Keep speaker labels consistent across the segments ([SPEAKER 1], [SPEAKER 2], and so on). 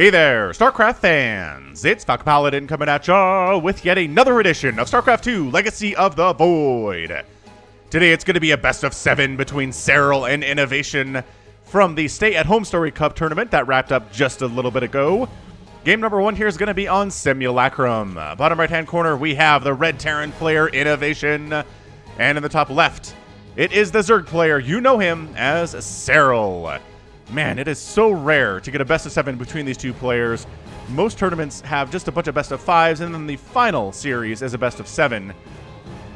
[SPEAKER 1] Hey there, StarCraft fans! It's Falcon Paladin coming at ya with yet another edition of StarCraft 2 Legacy of the Void. Today it's going to be a best of 7 between Serral and INnoVation from the Stay at Home Story Cup tournament that wrapped up just a little bit ago. Game number 1 here is going to be on Simulacrum. Bottom right hand corner we have the Red Terran player INnoVation, and in the top left it is the Zerg player. You know him as Serral. Man, it is so rare to get a best of 7 between these two players. Most tournaments have just a bunch of best of 5s, and then the final series is a best of 7.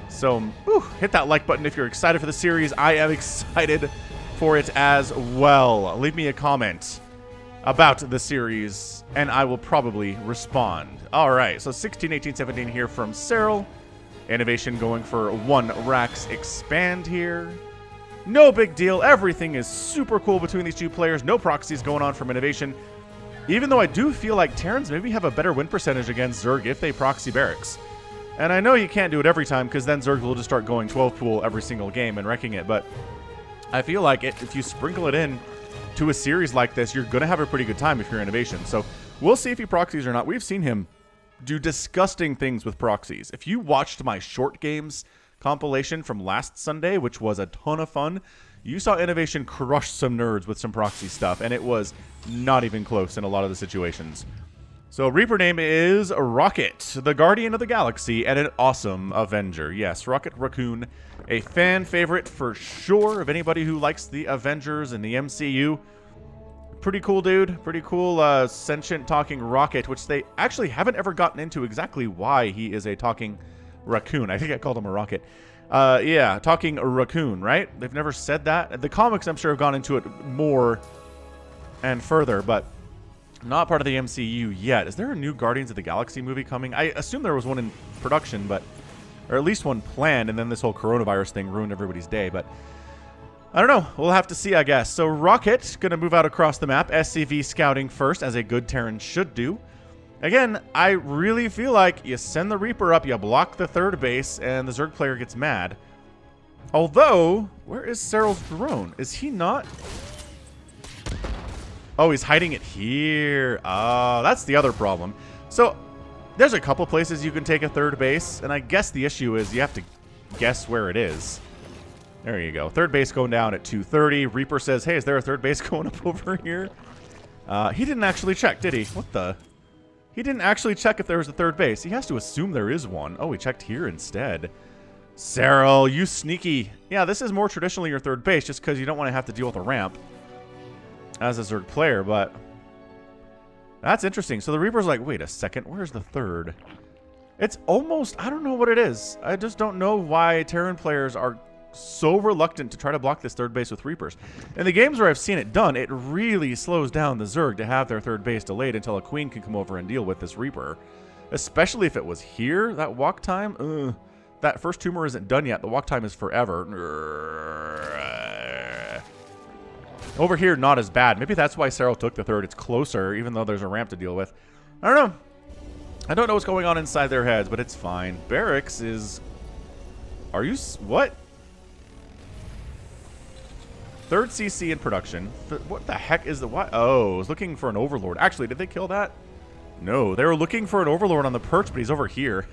[SPEAKER 1] So, hit that like button if you're excited for the series. I am excited for it as well. Leave me a comment about the series, and I will probably respond. All right, so 16, 18, 17 here from Serral. INnoVation going for 1 Rax Expand here. No big deal. Everything is super cool between these two players. No proxies going on from INnoVation. Even though I do feel like Terrans maybe have a better win percentage against Zerg if they proxy barracks. And I know you can't do it every time because then Zerg will just start going 12 pool every single game and wrecking it. But I feel like if you sprinkle it in to a series like this, you're going to have a pretty good time if you're INnoVation. So we'll see if he proxies or not. We've seen him do disgusting things with proxies. If you watched my short games compilation from last Sunday, which was a ton of fun, you saw INnoVation crush some nerds with some proxy stuff, and it was not even close in a lot of the situations. So Reaper name is Rocket, the Guardian of the Galaxy, and an awesome Avenger. Yes, Rocket Raccoon, a fan favorite for sure of anybody who likes the Avengers and the MCU. Pretty cool dude, pretty cool sentient talking rocket, which they actually haven't ever gotten into exactly why he is a talking raccoon. I think I called him a rocket. Yeah, talking a raccoon, right? They've never said that. The comics, I'm sure, have gone into it more and further, but not part of the MCU yet. Is there a new Guardians of the Galaxy movie coming? I assume there was one in production, but or at least one planned, and then this whole coronavirus thing ruined everybody's day, but I don't know. We'll have to see, I guess. So Rocket, going to move out across the map. SCV scouting first, as a good Terran should do. Again, I really feel like you send the Reaper up, you block the third base, and the Zerg player gets mad. Although, where is Serral's drone? Is he not? Oh, he's hiding it here. That's the other problem. So, there's a couple places you can take a third base, and I guess the issue is you have to guess where it is. There you go. Third base going down at 230. Reaper says, hey, is there a third base going up over here? He didn't actually check, did he? What the? He didn't actually check if there was a third base. He has to assume there is one. Oh, he checked here instead. Serral, you sneaky. Yeah, this is more traditionally your third base just because you don't want to have to deal with a ramp as a Zerg player, but that's interesting. So the Reaper's like, wait a second, where's the third? It's almost, I don't know what it is. I just don't know why Terran players are so reluctant to try to block this third base with Reapers. In the games where I've seen it done, it really slows down the Zerg to have their third base delayed until a Queen can come over and deal with this Reaper. Especially if it was here, that walk time. That first tumor isn't done yet. The walk time is forever. Over here, not as bad. Maybe that's why Serral took the third. It's closer, even though there's a ramp to deal with. I don't know. I don't know what's going on inside their heads, but it's fine. Barracks is... Are you... What? Third CC in production. What the heck is the what? Oh, I was looking for an Overlord. Actually, did they kill that? No, they were looking for an Overlord on the perch, but he's over here.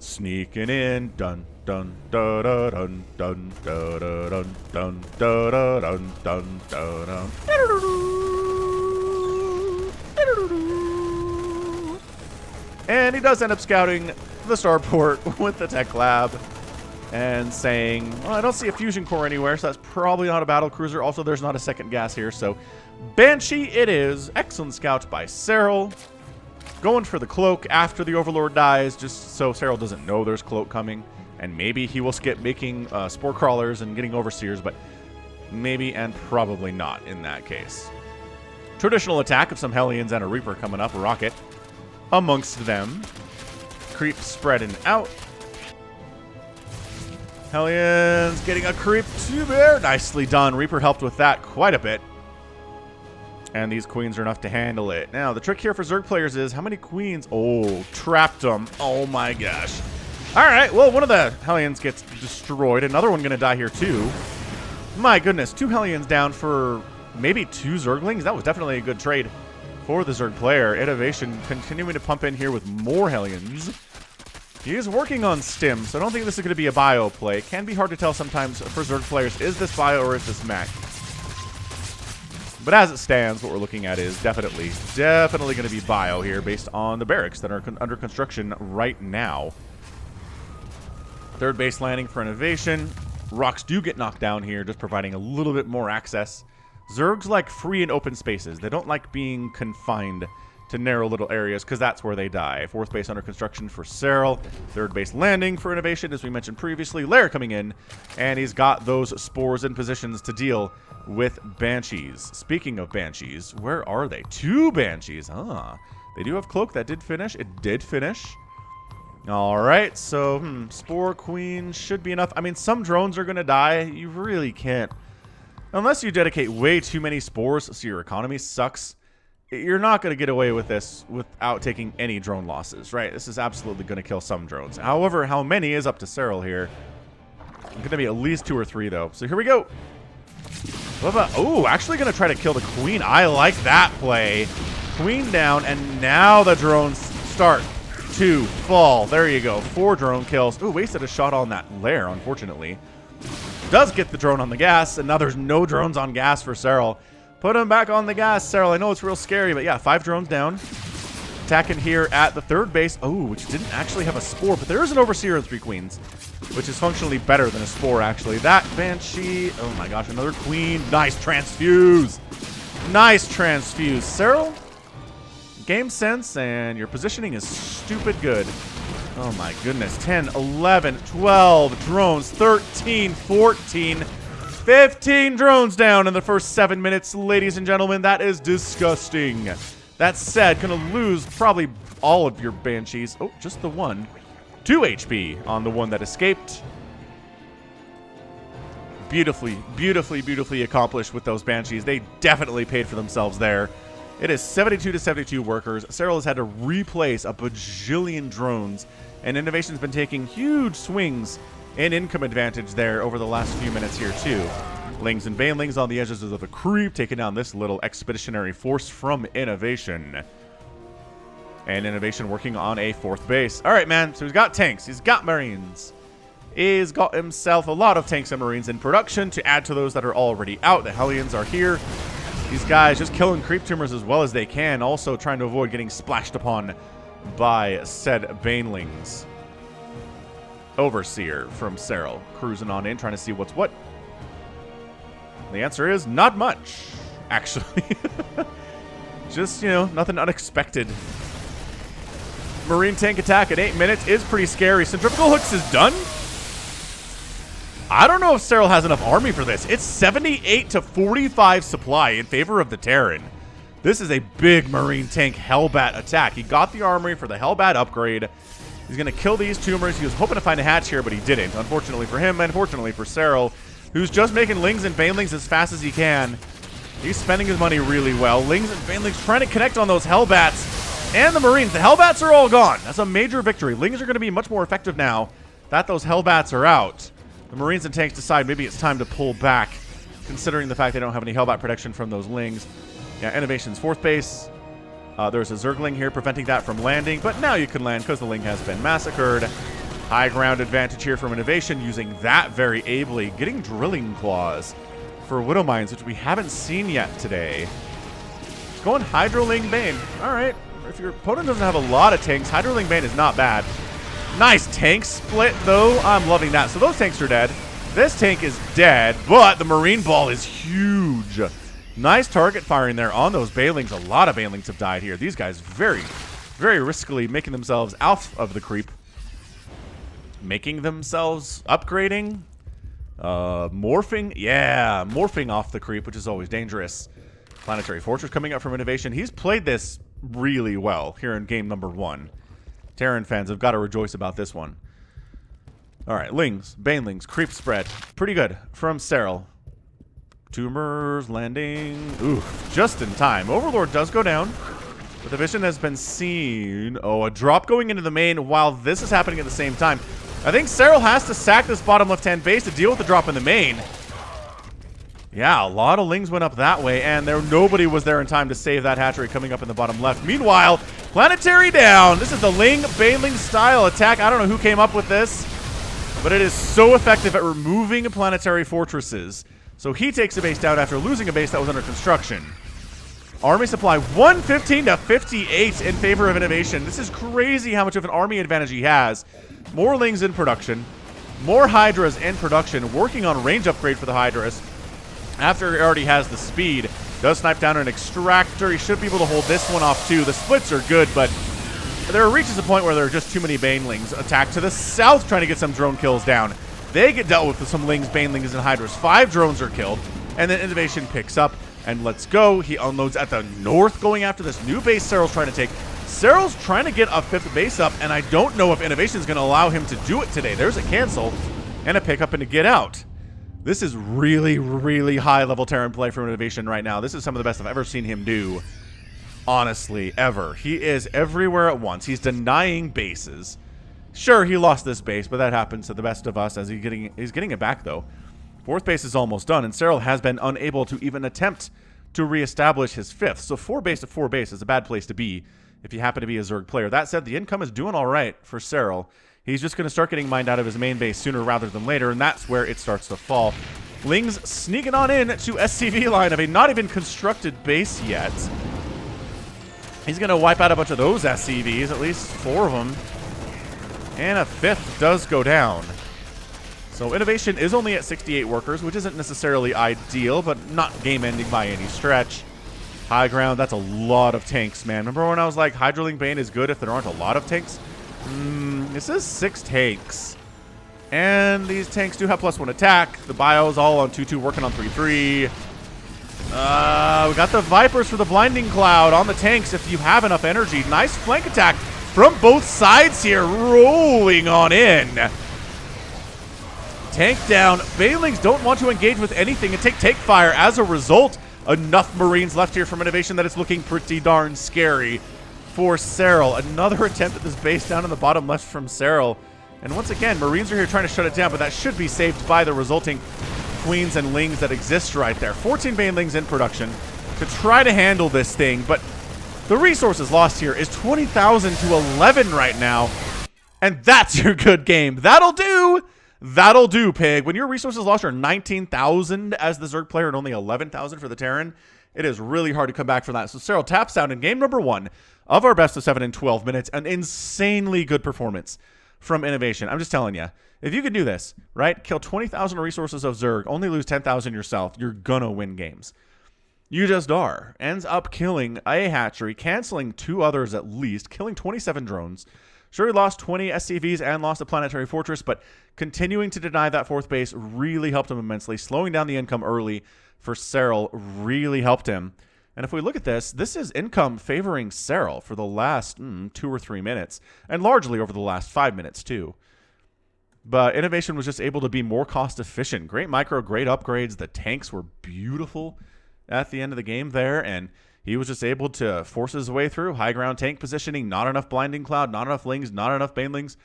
[SPEAKER 1] Sneaking in. Dun dun dun dun dun dun dun dun dun dun dun dun. And he does end up scouting the starport with the tech lab. And saying, well, I don't see a fusion core anywhere, so that's probably not a battle cruiser. Also, there's not a second gas here, so Banshee it is. Excellent scout by Serral. Going for the cloak after the Overlord dies, just so Serral doesn't know there's cloak coming. And maybe he will skip making spore crawlers and getting overseers, but maybe and probably not in that case. Traditional attack of some Hellions and a Reaper coming up. Rocket amongst them. Creep spreading out. Hellions getting a creep to bear. Nicely done. Reaper helped with that quite a bit. And these queens are enough to handle it. Now, the trick here for Zerg players is how many queens? Oh, trapped them. Oh my gosh. All right, well, one of the Hellions gets destroyed. Another one going to die here too. My goodness, 2 Hellions down for maybe 2 Zerglings. That was definitely a good trade for the Zerg player. INnoVation continuing to pump in here with more Hellions. He is working on stim, so I don't think this is going to be a bio play. It can be hard to tell sometimes for Zerg players, is this bio or is this mech? But as it stands, what we're looking at is definitely going to be bio here based on the barracks that are under construction right now. Third base landing for INnoVation. Rocks do get knocked down here, just providing a little bit more access. Zergs like free and open spaces. They don't like being confined to narrow little areas because that's where they die. Fourth base under construction for Serral. Third base landing for INnoVation, as we mentioned previously. Lair coming in, and he's got those spores in positions to deal with Banshees. Speaking of Banshees, where are they? 2 Banshees. They do have Cloak. That did finish. It did finish. All right, so Spore Queen should be enough. I mean, some drones are going to die. You really can't. Unless you dedicate way too many spores so your economy sucks, you're not going to get away with this without taking any drone losses, right? This is absolutely going to kill some drones. However, how many is up to Serral here. It's going to be at least 2 or 3, though. So here we go. Oh, actually going to try to kill the Queen. I like that play. Queen down, and now the drones start to fall. There you go. 4 drone kills. Ooh, wasted a shot on that lair, unfortunately. Does get the drone on the gas, and now there's no drones on gas for Serral. Put him back on the gas, Serral. I know it's real scary, but yeah, 5 drones down. Attacking here at the third base. Oh, which didn't actually have a spore, but there is an Overseer and 3 Queens, which is functionally better than a spore, actually. That Banshee. Oh my gosh, another Queen. Nice transfuse. Nice transfuse. Serral, game sense, and your positioning is stupid good. Oh my goodness. 10, 11, 12 drones, 13, 14, 15 drones down in the first 7 minutes, ladies and gentlemen. That is disgusting. That said, gonna lose probably all of your Banshees. Oh, just the one. 2 HP on the one that escaped. Beautifully, beautifully, beautifully accomplished with those Banshees. They definitely paid for themselves there. It is 72 to 72 workers. Serral has had to replace a bajillion drones, and INnoVation's been taking huge swings in income advantage there over the last few minutes here too. Lings and Banelings on the edges of the creep, taking down this little expeditionary force from INnoVation. And INnoVation working on a 4th base. All right, man. So he's got tanks. He's got Marines. He's got himself a lot of tanks and Marines in production to add to those that are already out. The Hellions are here. These guys just killing creep tumors as well as they can. Also trying to avoid getting splashed upon by said Banelings. Overseer from Serral. Cruising on in, trying to see what's what. The answer is not much, actually. Just, you know, nothing unexpected. Marine tank attack at 8 minutes is pretty scary. Centrifugal hooks is done. I don't know if Serral has enough army for this. It's 78 to 45 supply in favor of the Terran. This is a big Marine tank Hellbat attack. He got the armory for the Hellbat upgrade. He's going to kill these tumors. He was hoping to find a hatch here, but he didn't. Unfortunately for him, unfortunately for Serral, who's just making Lings and Banelings as fast as he can. He's spending his money really well. Lings and Banelings trying to connect on those Hellbats and the Marines. The Hellbats are all gone. That's a major victory. Lings are going to be much more effective now that those Hellbats are out. The Marines and tanks decide maybe it's time to pull back, considering the fact they don't have any Hellbat protection from those Lings. Yeah, INnoVation's 4th base. There's a Zergling here preventing that from landing, but now you can land because the Ling has been massacred. High ground advantage here from INnoVation, using that very ably. Getting Drilling Claws for Widow Mines, which we haven't seen yet today. Going Hydroling Bane. All right. If your opponent doesn't have a lot of tanks, Hydroling Bane is not bad. Nice tank split, though. I'm loving that. So those tanks are dead. This tank is dead, but the Marine Ball is huge. Nice target firing there on those Banelings. A lot of Banelings have died here. These guys very, very riskily making themselves out of the creep. Making themselves upgrading. Morphing. Yeah, morphing off the creep, which is always dangerous. Planetary Fortress coming up from INnoVation. He's played this really well here in game number 1. Terran fans have got to rejoice about this one. All right, Lings, Banelings, creep spread. Pretty good from Serral. Tumors landing. Ooh, just in time. Overlord does go down. But the vision has been seen. Oh, a drop going into the main while this is happening at the same time. I think Serral has to sack this bottom left-hand base to deal with the drop in the main. Yeah, a lot of Lings went up that way, and nobody was there in time to save that hatchery coming up in the bottom left. Meanwhile, Planetary down. This is the Baneling style attack. I don't know who came up with this, but it is so effective at removing planetary fortresses. So he takes a base down after losing a base that was under construction. Army supply 115 to 58 in favor of INnoVation. This is crazy how much of an army advantage he has. More Lings in production, more Hydras in production, working on range upgrade for the Hydras. After he already has the speed, does snipe down an extractor. He should be able to hold this one off too. The splits are good, but there reaches a point where there are just too many Banelings. Attack to the south, trying to get some drone kills down. They get dealt with some Lings, Banelings, and Hydras. 5 drones are killed, and then INnoVation picks up, and let's go. He unloads at the north, going after this new base Serral's trying to take. Serral's trying to get a 5th base up, and I don't know if INnoVation's going to allow him to do it today. There's a cancel, and a pickup and a get out. This is really, really high-level Terran play from INnoVation right now. This is some of the best I've ever seen him do. Honestly, ever. He is everywhere at once. He's denying bases. Sure, he lost this base, but that happens to the best of us as he's getting it back, though. 4th base is almost done, and Serral has been unable to even attempt to reestablish his 5th. So 4 base to 4 base is a bad place to be if you happen to be a Zerg player. That said, the income is doing all right for Serral. He's just going to start getting mined out of his main base sooner rather than later, and that's where it starts to fall. Lings sneaking on in to SCV line of a not even constructed base yet. He's going to wipe out a bunch of those SCVs, at least 4 of them. And a 5th does go down. So INnoVation is only at 68 workers, which isn't necessarily ideal, but not game-ending by any stretch. High ground, that's a lot of tanks, man. Remember when I was like, Hydraling Bane is good if there aren't a lot of tanks? This is 6 tanks. And these tanks do have +1 attack. The bio's all on 2-2, working on 3-3. We got the Vipers for the Blinding Cloud on the tanks if you have enough energy. Nice flank attack from both sides here, rolling on in. Tank down. Banelings don't want to engage with anything and take fire. As a result, enough Marines left here from INnoVation that it's looking pretty darn scary for Serral. Another attempt at this base down in the bottom left from Serral. And once again, Marines are here trying to shut it down, but that should be saved by the resulting Queens and Lings that exist right there. 14 Banelings in production to try to handle this thing, but the resources lost here is 20,000 to 11 right now. And that's your good game. That'll do. That'll do, Pig. When your resources lost are 19,000 as the Zerg player and only 11,000 for the Terran, it is really hard to come back from that. So Serral taps down in game number 1 of our best of 7 in 12 minutes. An insanely good performance from INnoVation. I'm just telling you, if you can do this, right, kill 20,000 resources of Zerg, only lose 10,000 yourself, you're gonna win games. You just are. Ends up killing a hatchery, canceling 2 others at least, killing 27 drones. Sure, he lost 20 SCVs and lost a planetary fortress, but continuing to deny that 4th base really helped him immensely. Slowing down the income early for Serral really helped him. And if we look at this, this is income favoring Serral for the last 2 or 3 minutes, and largely over the last 5 minutes too. But INnoVation was just able to be more cost efficient. Great micro, great upgrades. The tanks were beautiful at the end of the game there, and he was just able to force his way through. High ground tank positioning, not enough Blinding Cloud, not enough Lings, not enough Banelings.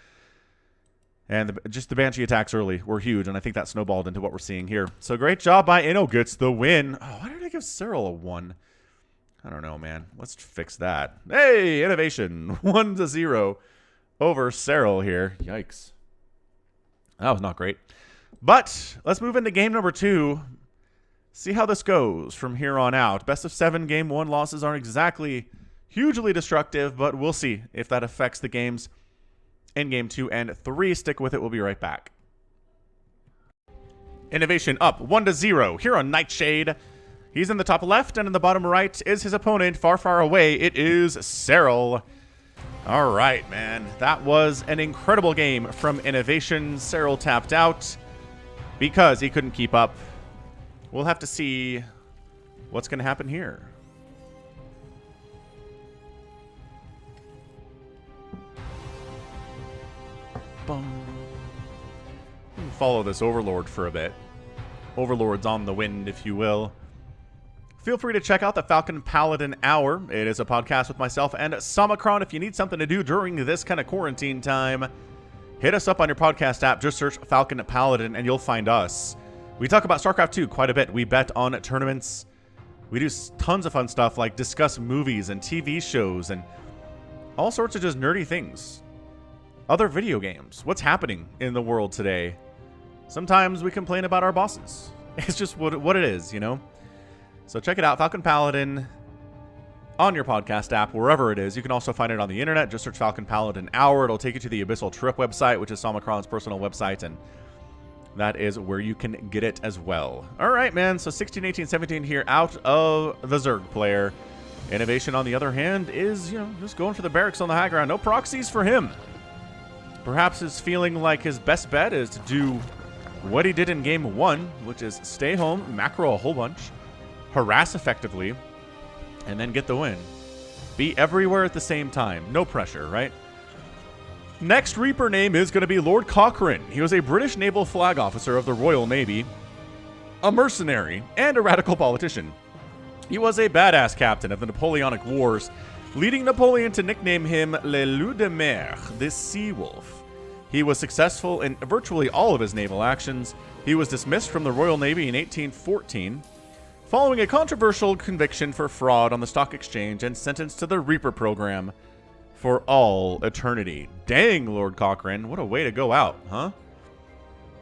[SPEAKER 1] And just the Banshee attacks early were huge, and I think that snowballed into what we're seeing here. So great job by Inno, gets the win. Oh, why did I give Serral a 1? I don't know, man. Let's fix that. Hey, INnoVation, 1-0 over Serral here. Yikes. That was not great. But let's move into game number 2. See how this goes from here on out. Best of 7 game 1 losses aren't exactly hugely destructive, but we'll see if that affects the games in game 2 and 3. Stick with it. We'll be right back. INnoVation up 1-0 here on Nightshade. He's in the top left, and in the bottom right is his opponent. Far, far away, it is Serral. All right, man. That was an incredible game from INnoVation. Serral tapped out because he couldn't keep up. We'll have to see what's going to happen here. Follow this Overlord for a bit. Overlord's on the wind, if you will. Feel free to check out the Falcon Paladin Hour. It is a podcast with myself and Samacron. If you need something to do during this kind of quarantine time, hit us up on your podcast app. Just search Falcon Paladin and you'll find us. We talk about StarCraft 2 quite a bit. We bet on tournaments. We do tons of fun stuff like discuss movies and TV shows and all sorts of just nerdy things. Other video games. What's happening in the world today? Sometimes we complain about our bosses. It's just what it is, you know? So check it out, Falcon Paladin, on your podcast app, wherever it is. You can also find it on the internet. Just search Falcon Paladin Hour. It'll take you to the Abyssal Trip website, which is Salmacron's personal website, and that is where you can get it as well. All right, man. So 16, 18, 17 here out of the Zerg player. INnoVation, on the other hand, is, just going for the barracks on the high ground. No proxies for him. Perhaps is feeling like his best bet is to do what he did in game 1, which is stay home, macro a whole bunch, harass effectively, and then get the win. Be everywhere at the same time. No pressure, right? Next Reaper name is going to be Lord Cochrane. He was a British naval flag officer of the Royal Navy, a mercenary, and a radical politician. He was a badass captain of the Napoleonic Wars, leading Napoleon to nickname him Le Loup de Mer, the Sea Wolf. He was successful in virtually all of his naval actions. He was dismissed from the Royal Navy in 1814, following a controversial conviction for fraud on the stock exchange and sentenced to the Reaper program for all eternity. Dang, Lord Cochrane, what a way to go out, huh?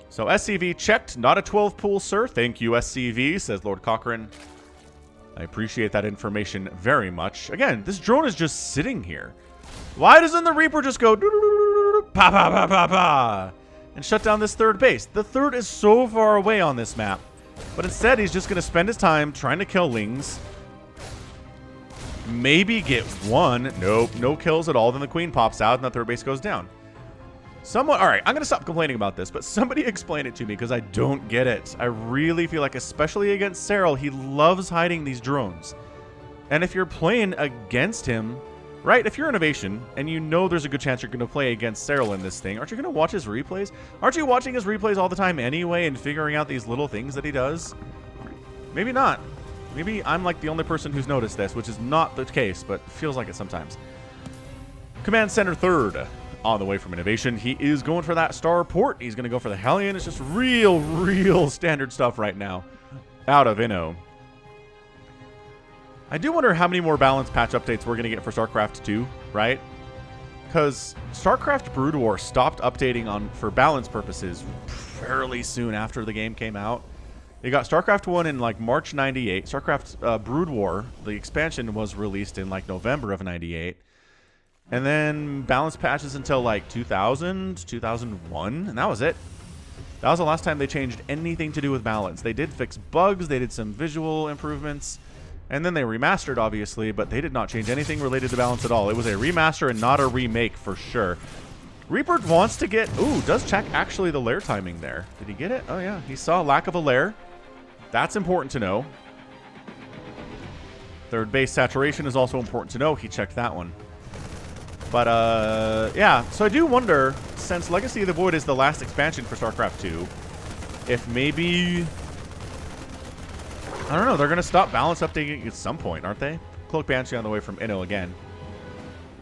[SPEAKER 1] So SCV checked, not a 12 pool, sir. Thank you, SCV, says Lord Cochrane. I appreciate that information very much. Again, this drone is just sitting here. Why doesn't the Reaper just go pa pa pa pa pa and shut down this third base? The third is so far away on this map. But instead, he's just going to spend his time trying to kill Lings. Maybe get one. Nope, no kills at all. Then the queen pops out and the third base goes down. Someone, all right, I'm going to stop complaining about this, but somebody explain it to me because I don't get it. I really feel like, especially against Serral, he loves hiding these drones. And if you're playing against him, right, if you're INnoVation and you know there's a good chance you're going to play against Serral in this thing, aren't you going to watch his replays? Aren't you watching his replays all the time anyway and figuring out these little things that he does? Maybe not. Maybe I'm like the only person who's noticed this, which is not the case, but feels like it sometimes. Command Center third on the way from INnoVation. He is going for that starport. He's going to go for the Hellion. It's just real standard stuff right now out of Inno. I do wonder how many more balance patch updates we're going to get for StarCraft 2, right? Because StarCraft Brood War stopped updating for balance purposes fairly soon after the game came out. You got StarCraft 1 in like March 98. StarCraft Brood War, the expansion, was released in like November of 98. And then balance patches until like 2000, 2001, and that was it. That was the last time they changed anything to do with balance. They did fix bugs, they did some visual improvements, and then they remastered, obviously, but they did not change anything related to balance at all. It was a remaster and not a remake for sure. Reaper wants to get... Ooh, does check actually the lair timing there. Did he get it? Oh, yeah. He saw lack of a lair. That's important to know. Third base saturation is also important to know. He checked that one. But, yeah. So I do wonder, since Legacy of the Void is the last expansion for StarCraft 2, if maybe... I don't know. They're going to stop balance updating at some point, aren't they? Cloak Banshee on the way from Inno again.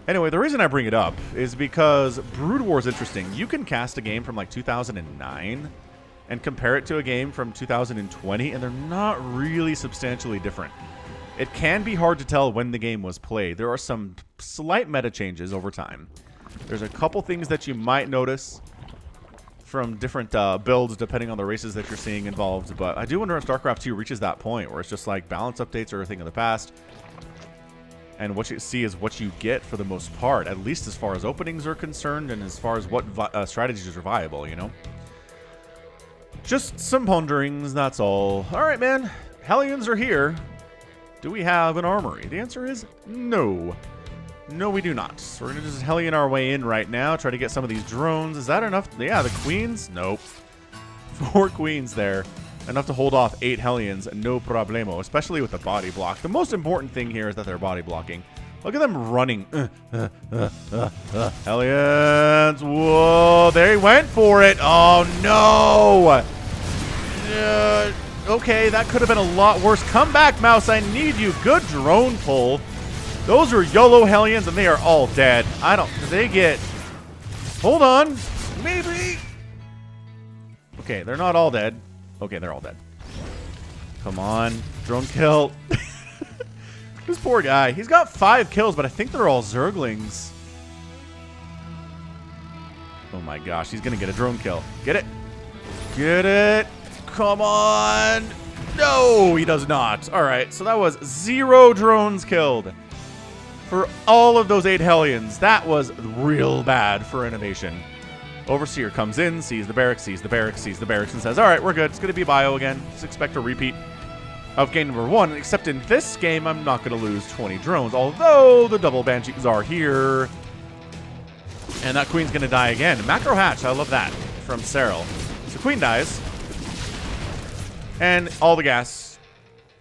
[SPEAKER 1] Anyway, the reason I bring it up is because Brood War is interesting. You can cast a game from like 2009 and compare it to a game from 2020, and they're not really substantially different. It can be hard to tell when the game was played. There are some slight meta changes over time. There's a couple things that you might notice from different builds depending on the races that you're seeing involved, but I do wonder if StarCraft 2 reaches that point where it's just like balance updates are a thing of the past, and what you see is what you get for the most part, at least as far as openings are concerned and as far as what strategies are viable, you know? Just some ponderings, that's all. All right, man. Hellions are here. Do we have an armory? The answer is no. No, we do not. So we're going to just Hellion our way in right now, try to get some of these drones. Is that enough? Yeah, the queens? Nope. 4 queens there. Enough to hold off 8 Hellions, no problemo, especially with the body block. The most important thing here is that they're body blocking. Look at them running. Hellions. Whoa, they went for it. Oh, no. Okay, that could have been a lot worse. Come back, Mouse. I need you. Good drone pull. Those are YOLO Hellions, and they are all dead. I don't... They get... Hold on. Maybe. Okay, they're not all dead. Okay, they're all dead. Come on. Drone kill. This poor guy. He's got 5 kills, but I think they're all Zerglings. Oh my gosh, he's going to get a drone kill. Get it. Get it. Come on. No, he does not. All right, so that was 0 drones killed for all of those 8 Hellions. That was real bad for INnoVation. Overseer comes in, sees the barracks, sees the barracks, sees the barracks, and says, all right, we're good. It's going to be bio again. Just expect a repeat of game number 1, except in this game, I'm not going to lose 20 drones, although the double Banshees are here. And that Queen's going to die again. Macro Hatch, I love that, from Serral. So Queen dies. And all the gas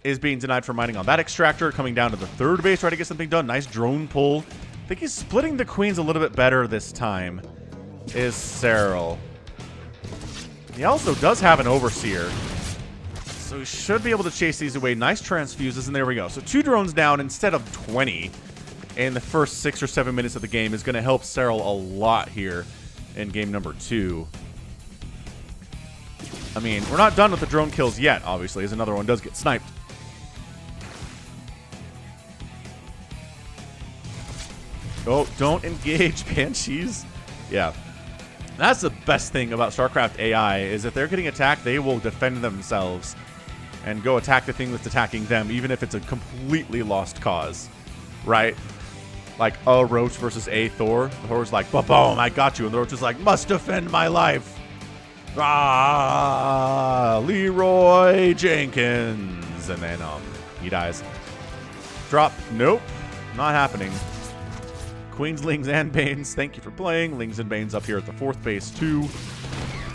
[SPEAKER 1] is being denied for mining on that extractor. Coming down to the 3rd base, trying to get something done. Nice drone pull. I think he's splitting the Queens a little bit better this time, is Serral. He also does have an Overseer, so he should be able to chase these away. Nice transfuses, and there we go. So 2 drones down instead of 20 in the first 6 or 7 minutes of the game is going to help Serral a lot here in game number 2. I mean, we're not done with the drone kills yet, obviously, as another one does get sniped. Oh, don't engage Banshees. Yeah. That's the best thing about StarCraft AI, is if they're getting attacked, they will defend themselves and go attack the thing that's attacking them, even if it's a completely lost cause, right? Like a Roach versus a Thor. The Thor's like, ba-boom, I got you. And the Roach is like, must defend my life. Ah, Leroy Jenkins. And then he dies. Drop. Nope. Not happening. Queens, Lings, and Banes, thank you for playing. Lings and Banes up here at the 4th base, too.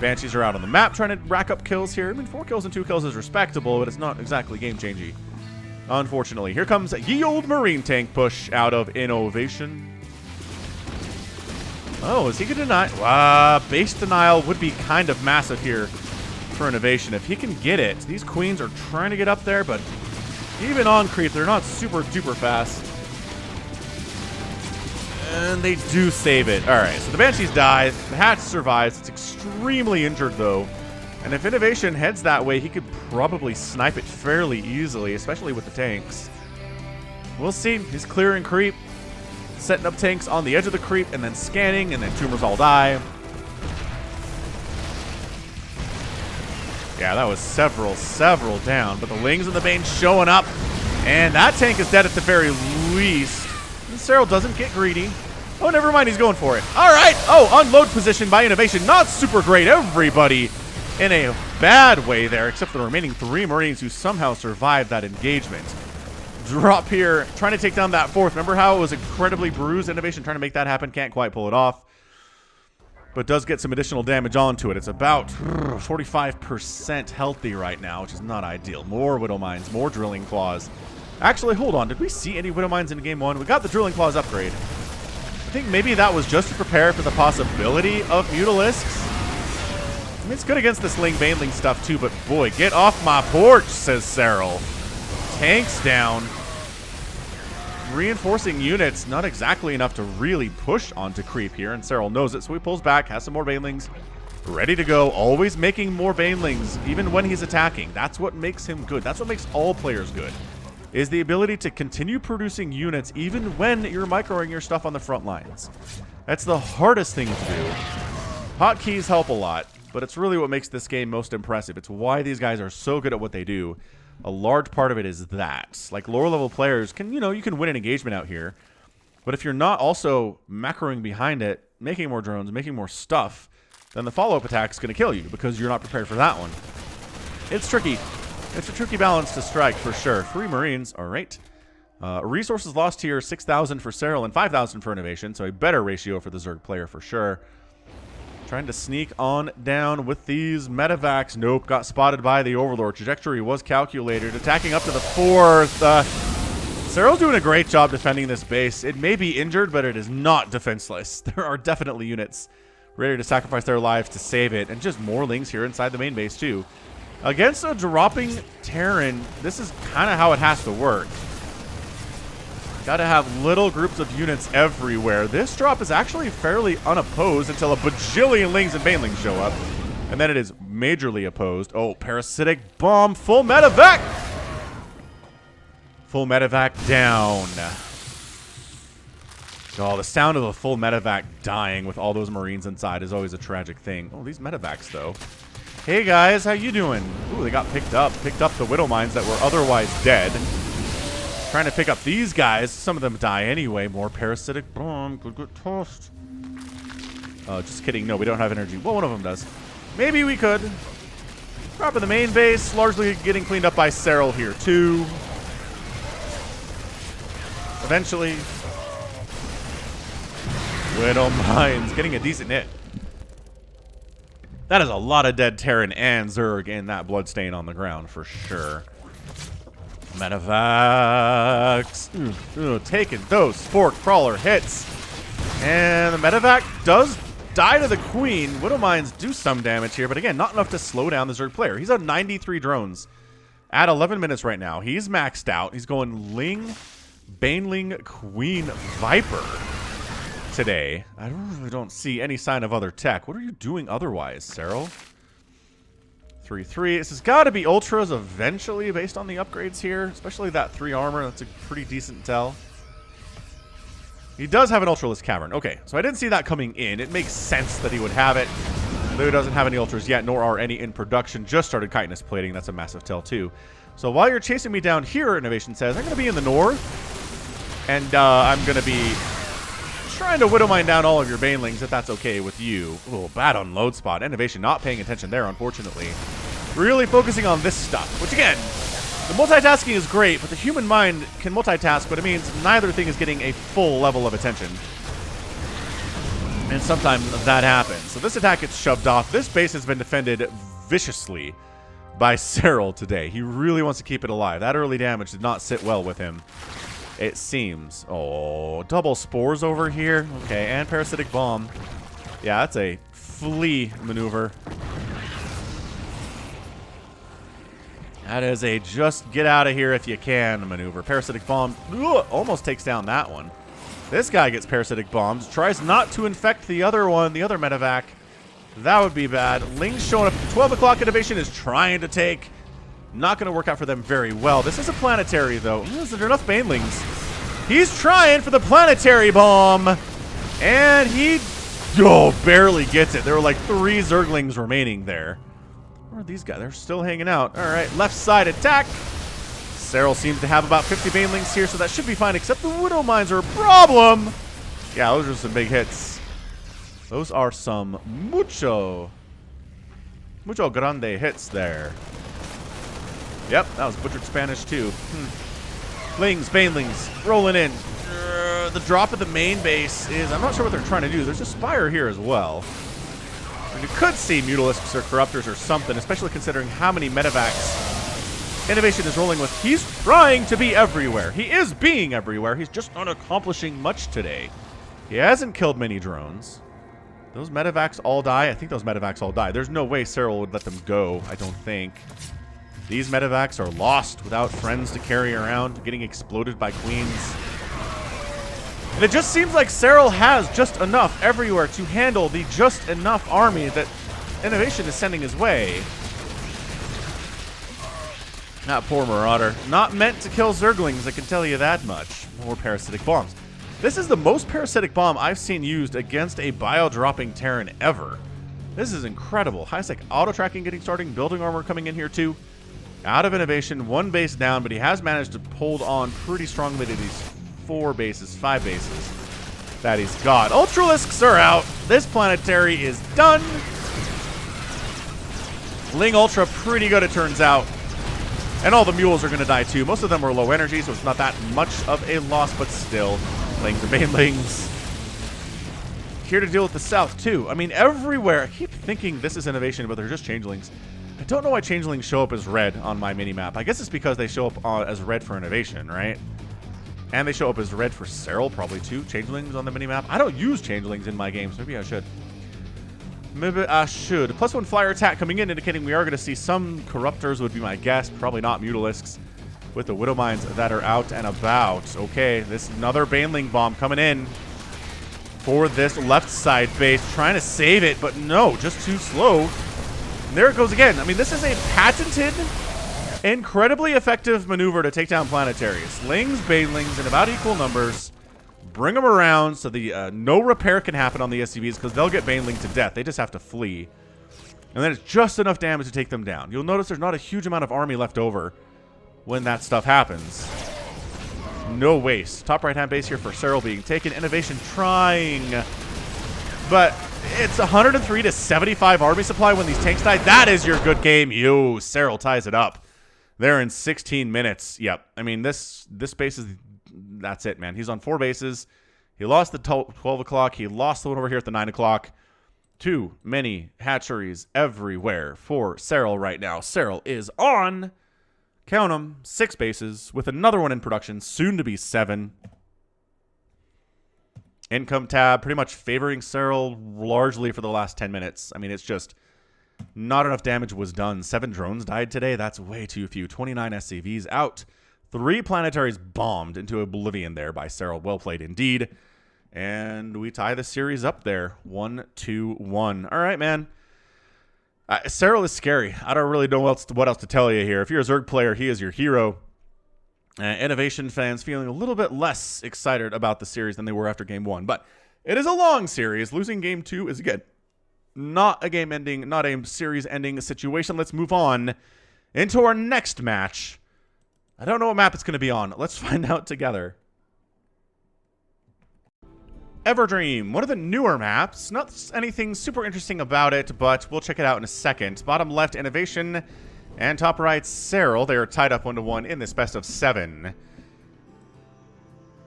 [SPEAKER 1] Banshees are out on the map trying to rack up kills here. I mean, 4 kills and 2 kills is respectable, but it's not exactly game-changing. Unfortunately. Here comes ye old Marine tank push out of INnoVation. Oh, is he going to deny? Base denial would be kind of massive here for INnoVation. If he can get it, these Queens are trying to get up there, but even on creep, they're not super duper fast. And they do save it. All right, so the Banshees die. The Hatch survives. It's extremely injured, though. And if INnoVation heads that way, he could probably snipe it fairly easily, especially with the tanks. We'll see. He's clearing creep, setting up tanks on the edge of the creep, and then scanning, and then tumors all die. Yeah, that was several down. But the Lings and the Banes showing up, and that tank is dead at the very least. And Serral doesn't get greedy. Oh, never mind. He's going for it. All right. Oh, unload position by INnoVation. Not super great. Everybody in a bad way there, except for the remaining 3 Marines who somehow survived that engagement. Drop here, trying to take down that 4th. Remember how it was incredibly bruised? INnoVation trying to make that happen. Can't quite pull it off, but does get some additional damage onto it. It's about 45% healthy right now, which is not ideal. More Widow Mines, more Drilling Claws. Actually, hold on. Did we see any Widow Mines in Game 1? We got the Drilling Claws upgrade. I think maybe that was just to prepare for the possibility of Mutalisks. I mean, it's good against this Ling Baneling stuff, too, but boy, get off my porch, says Serral. Tanks down. Reinforcing units, not exactly enough to really push onto creep here, and Serral knows it, so he pulls back, has some more Banelings ready to go, always making more Banelings, even when he's attacking. That's what makes him good. That's what makes all players good, is the ability to continue producing units even when you're microing your stuff on the front lines. That's the hardest thing to do. Hotkeys help a lot, but it's really what makes this game most impressive. It's why these guys are so good at what they do. A large part of it is that. Like, lower level players can, you can win an engagement out here, but if you're not also macroing behind it, making more drones, making more stuff, then the follow-up attack is going to kill you because you're not prepared for that one. It's tricky. It's a tricky balance to strike for sure. 3 Marines, all right. Resources lost here, 6,000 for Serral and 5,000 for INnoVation, so a better ratio for the Zerg player for sure. Trying to sneak on down with these medevacs. Nope, got spotted by the Overlord. Trajectory was calculated. Attacking up to the 4th. Serral's doing a great job defending this base. It may be injured, but it is not defenseless. There are definitely units ready to sacrifice their lives to save it. And just more Lings here inside the main base, too. Against a dropping Terran, this is kind of how it has to work. Gotta have little groups of units everywhere. This drop is actually fairly unopposed until a bajillion Lings and Banelings show up. And then it is majorly opposed. Oh, parasitic bomb, full medevac! Full medevac down. Oh, the sound of a full medevac dying with all those Marines inside is always a tragic thing. Oh, these medevacs, though. Hey, guys, how you doing? Ooh, they got picked up. Picked up the Widow Mines that were otherwise dead. Trying to pick up these guys. Some of them die anyway. More parasitic bomb. Good toast. Just kidding. No, we don't have energy. Well, one of them does. Maybe we could. Drop in the main base. Largely getting cleaned up by Serral here, too. Eventually. Widow Mines getting a decent hit. That is a lot of dead Terran and Zerg in that bloodstain on the ground for sure. Medevacs. Taking those 4 crawler hits. And the medevac does die to the Queen. Widow Mines do some damage here, but again, not enough to slow down the Zerg player. He's on 93 drones at 11 minutes right now. He's maxed out. He's going Ling, Baneling, Queen, Viper today. I really don't see any sign of other tech. What are you doing otherwise, Serral? 3-3. This has got to be ultras eventually based on the upgrades here, especially that 3 armor. That's a pretty decent tell. He does have an ultraless cavern. Okay, so I didn't see that coming in. It makes sense that he would have it. Though he doesn't have any ultras yet, nor are any in production. Just started chitinous plating. That's a massive tell too. So while you're chasing me down here, INnoVation says, I'm going to be in the north. And I'm going to be trying to Widow Mine down all of your Banelings, if that's okay with you. Oh, bad on load spot. INnoVation not paying attention there, unfortunately. Really focusing on this stuff, which again, the multitasking is great, but the human mind can multitask, but it means neither thing is getting a full level of attention. And sometimes that happens. So this attack gets shoved off. This base has been defended viciously by Serral today. He really wants to keep it alive. That early damage did not sit well with him, it seems. Oh, double spores over here. Okay, and parasitic bomb. Yeah, that's a flee maneuver. That is a just get out of here if you can maneuver. Parasitic bomb almost takes down that one. This guy gets parasitic bombs. Tries not to infect the other one, the other medevac. That would be bad. Ling's showing up at 12 o'clock. INnoVation is trying to take. Not going to work out for them very well. This is a planetary, though. Is there enough Banelings? He's trying for the planetary bomb. And he barely gets it. There were like 3 Zerglings remaining there. Where are these guys? They're still hanging out. All right, left side attack. Serral seems to have about 50 Banelings here, so that should be fine, except the Widow Mines are a problem. Yeah, those are some big hits. Those are some mucho grande hits there. Yep, that was butchered Spanish too. Lings, Banelings, rolling in. The drop of the main base is, I'm not sure what they're trying to do. There's a Spire here as well. And you could see Mutalisks or Corruptors or something, especially considering how many medevacs INnoVation is rolling with. He's trying to be everywhere. He is being everywhere. He's just not accomplishing much today. He hasn't killed many drones. Those medevacs all die. I think those medevacs all die. There's no way Serral would let them go, I don't think. These medevacs are lost without friends to carry around, getting exploded by queens. And it just seems like Serral has just enough everywhere to handle the just enough army that INnoVation is sending his way. That poor Marauder. Not meant to kill Zerglings, I can tell you that much. More parasitic bombs. This is the most parasitic bomb I've seen used against a bio-dropping Terran ever. This is incredible. High-sec auto-tracking getting started, building armor coming in here too. Out of INnoVation, 1 base down, but he has managed to hold on pretty strongly to these 5 bases that he's got. Ultralisks are out. This planetary is done. Ling Ultra pretty good, it turns out. And all the mules are going to die too. Most of them are low energy, so it's not that much of a loss, but still. Lings and Banelings. Here to deal with the south too. I mean, everywhere. I keep thinking this is INnoVation, but they're just changelings. I don't know why changelings show up as red on my mini-map. I guess it's because they show up as red for INnoVation, right? And they show up as red for Serral, probably too. Changelings on the mini-map. I don't use changelings in my games. Maybe I should. Maybe I should. +1 flyer attack coming in, indicating we are going to see some Corruptors would be my guess. Probably not Mutalisks with the Widow Mines that are out and about. Okay, this another Baneling bomb coming in for this left side base. Trying to save it, but no, just too slow. And there it goes again. I mean, this is a patented, incredibly effective maneuver to take down planetaries. Lings, banelings in about equal numbers. Bring them around so the no repair can happen on the SCVs because they'll get baneling to death. They just have to flee. And then it's just enough damage to take them down. You'll notice there's not a huge amount of army left over when that stuff happens. No waste. Top right-hand base here for Serral being taken. INnoVation trying. But it's 103 to 75 army supply when these tanks die. That is your good game. Yo, Serral ties it up. They're in 16 minutes. Yep. I mean, this base is... That's it, man. He's on 4 bases. He lost the 12 o'clock. He lost the one over here at the 9 o'clock. Too many hatcheries everywhere for Serral right now. Serral is on... Count them, 6 bases, with another one in production, soon to be 7. Income tab, pretty much favoring Serral largely for the last 10 minutes. I mean, it's just not enough damage was done. 7 drones died today. That's way too few. 29 SCVs out. 3 planetaries bombed into oblivion there by Serral. Well played indeed. And we tie the series up there. 1-2-1. All right, man. Serral is scary. I don't really know what else to tell you here. If you're a Zerg player, he is your hero. INnoVation fans feeling a little bit less excited about the series than they were after Game 1. But it is a long series. Losing Game 2 is, again, not a game-ending, not a series-ending situation. Let's move on into our next match. I don't know what map it's going to be on. Let's find out together. Everdream, one of the newer maps. Not anything super interesting about it, but we'll check it out in a second. Bottom left, INnoVation, and top right, Serral. They are tied up 1-1 in this best of 7.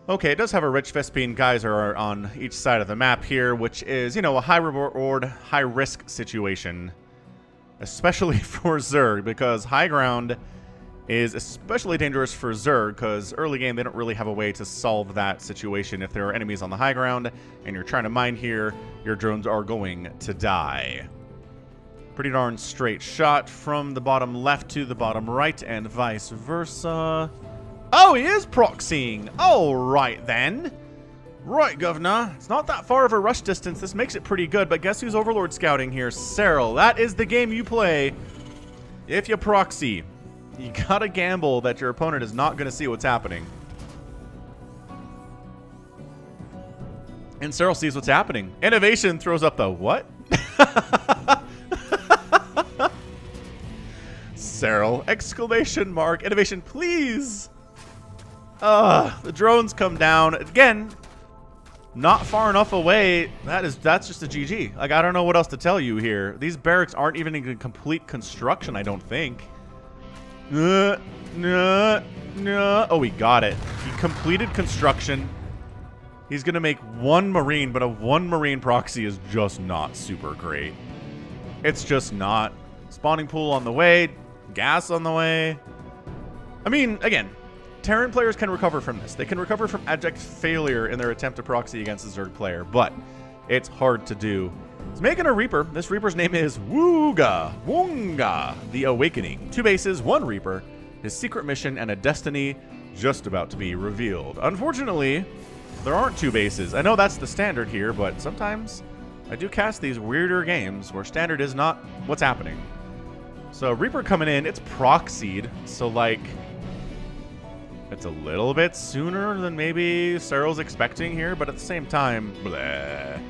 [SPEAKER 1] Okay, it does have a rich Vespine Geyser on each side of the map here, which is, you know, a high reward, high risk situation. Especially for Zerg, because high ground is especially dangerous for Zerg, because early game they don't really have a way to solve that situation. If there are enemies on the high ground and you're trying to mine here, your drones are going to die. Pretty darn straight shot from the bottom left to the bottom right and vice versa. Oh, he is proxying. All right, then. Right, Governor. It's not that far of a rush distance. This makes it pretty good, but guess who's Overlord scouting here? Serral. That is the game you play if you proxy. You gotta gamble that your opponent is not going to see what's happening. And Serral sees what's happening. INnoVation throws up the what? Serral! Exclamation mark. INnoVation, please! The drones come down. Again, not far enough away. That's just a GG. Like, I don't know what else to tell you here. These barracks aren't even in complete construction, I don't think. No. Oh, he got it. He completed construction. He's going to make 1 Marine, but a 1 Marine proxy is just not super great. It's just not. Spawning pool on the way. Gas on the way. I mean, again, Terran players can recover from this. They can recover from abject failure in their attempt to proxy against a Zerg player, but it's hard to do. He's making a Reaper. This Reaper's name is Woonga, the Awakening. 2 bases, 1 Reaper, his secret mission, and a destiny just about to be revealed. Unfortunately, there aren't 2 bases. I know that's the standard here, but sometimes I do cast these weirder games where standard is not what's happening. So Reaper coming in, it's proxied, so like it's a little bit sooner than maybe Serral's expecting here, but at the same time, bleh.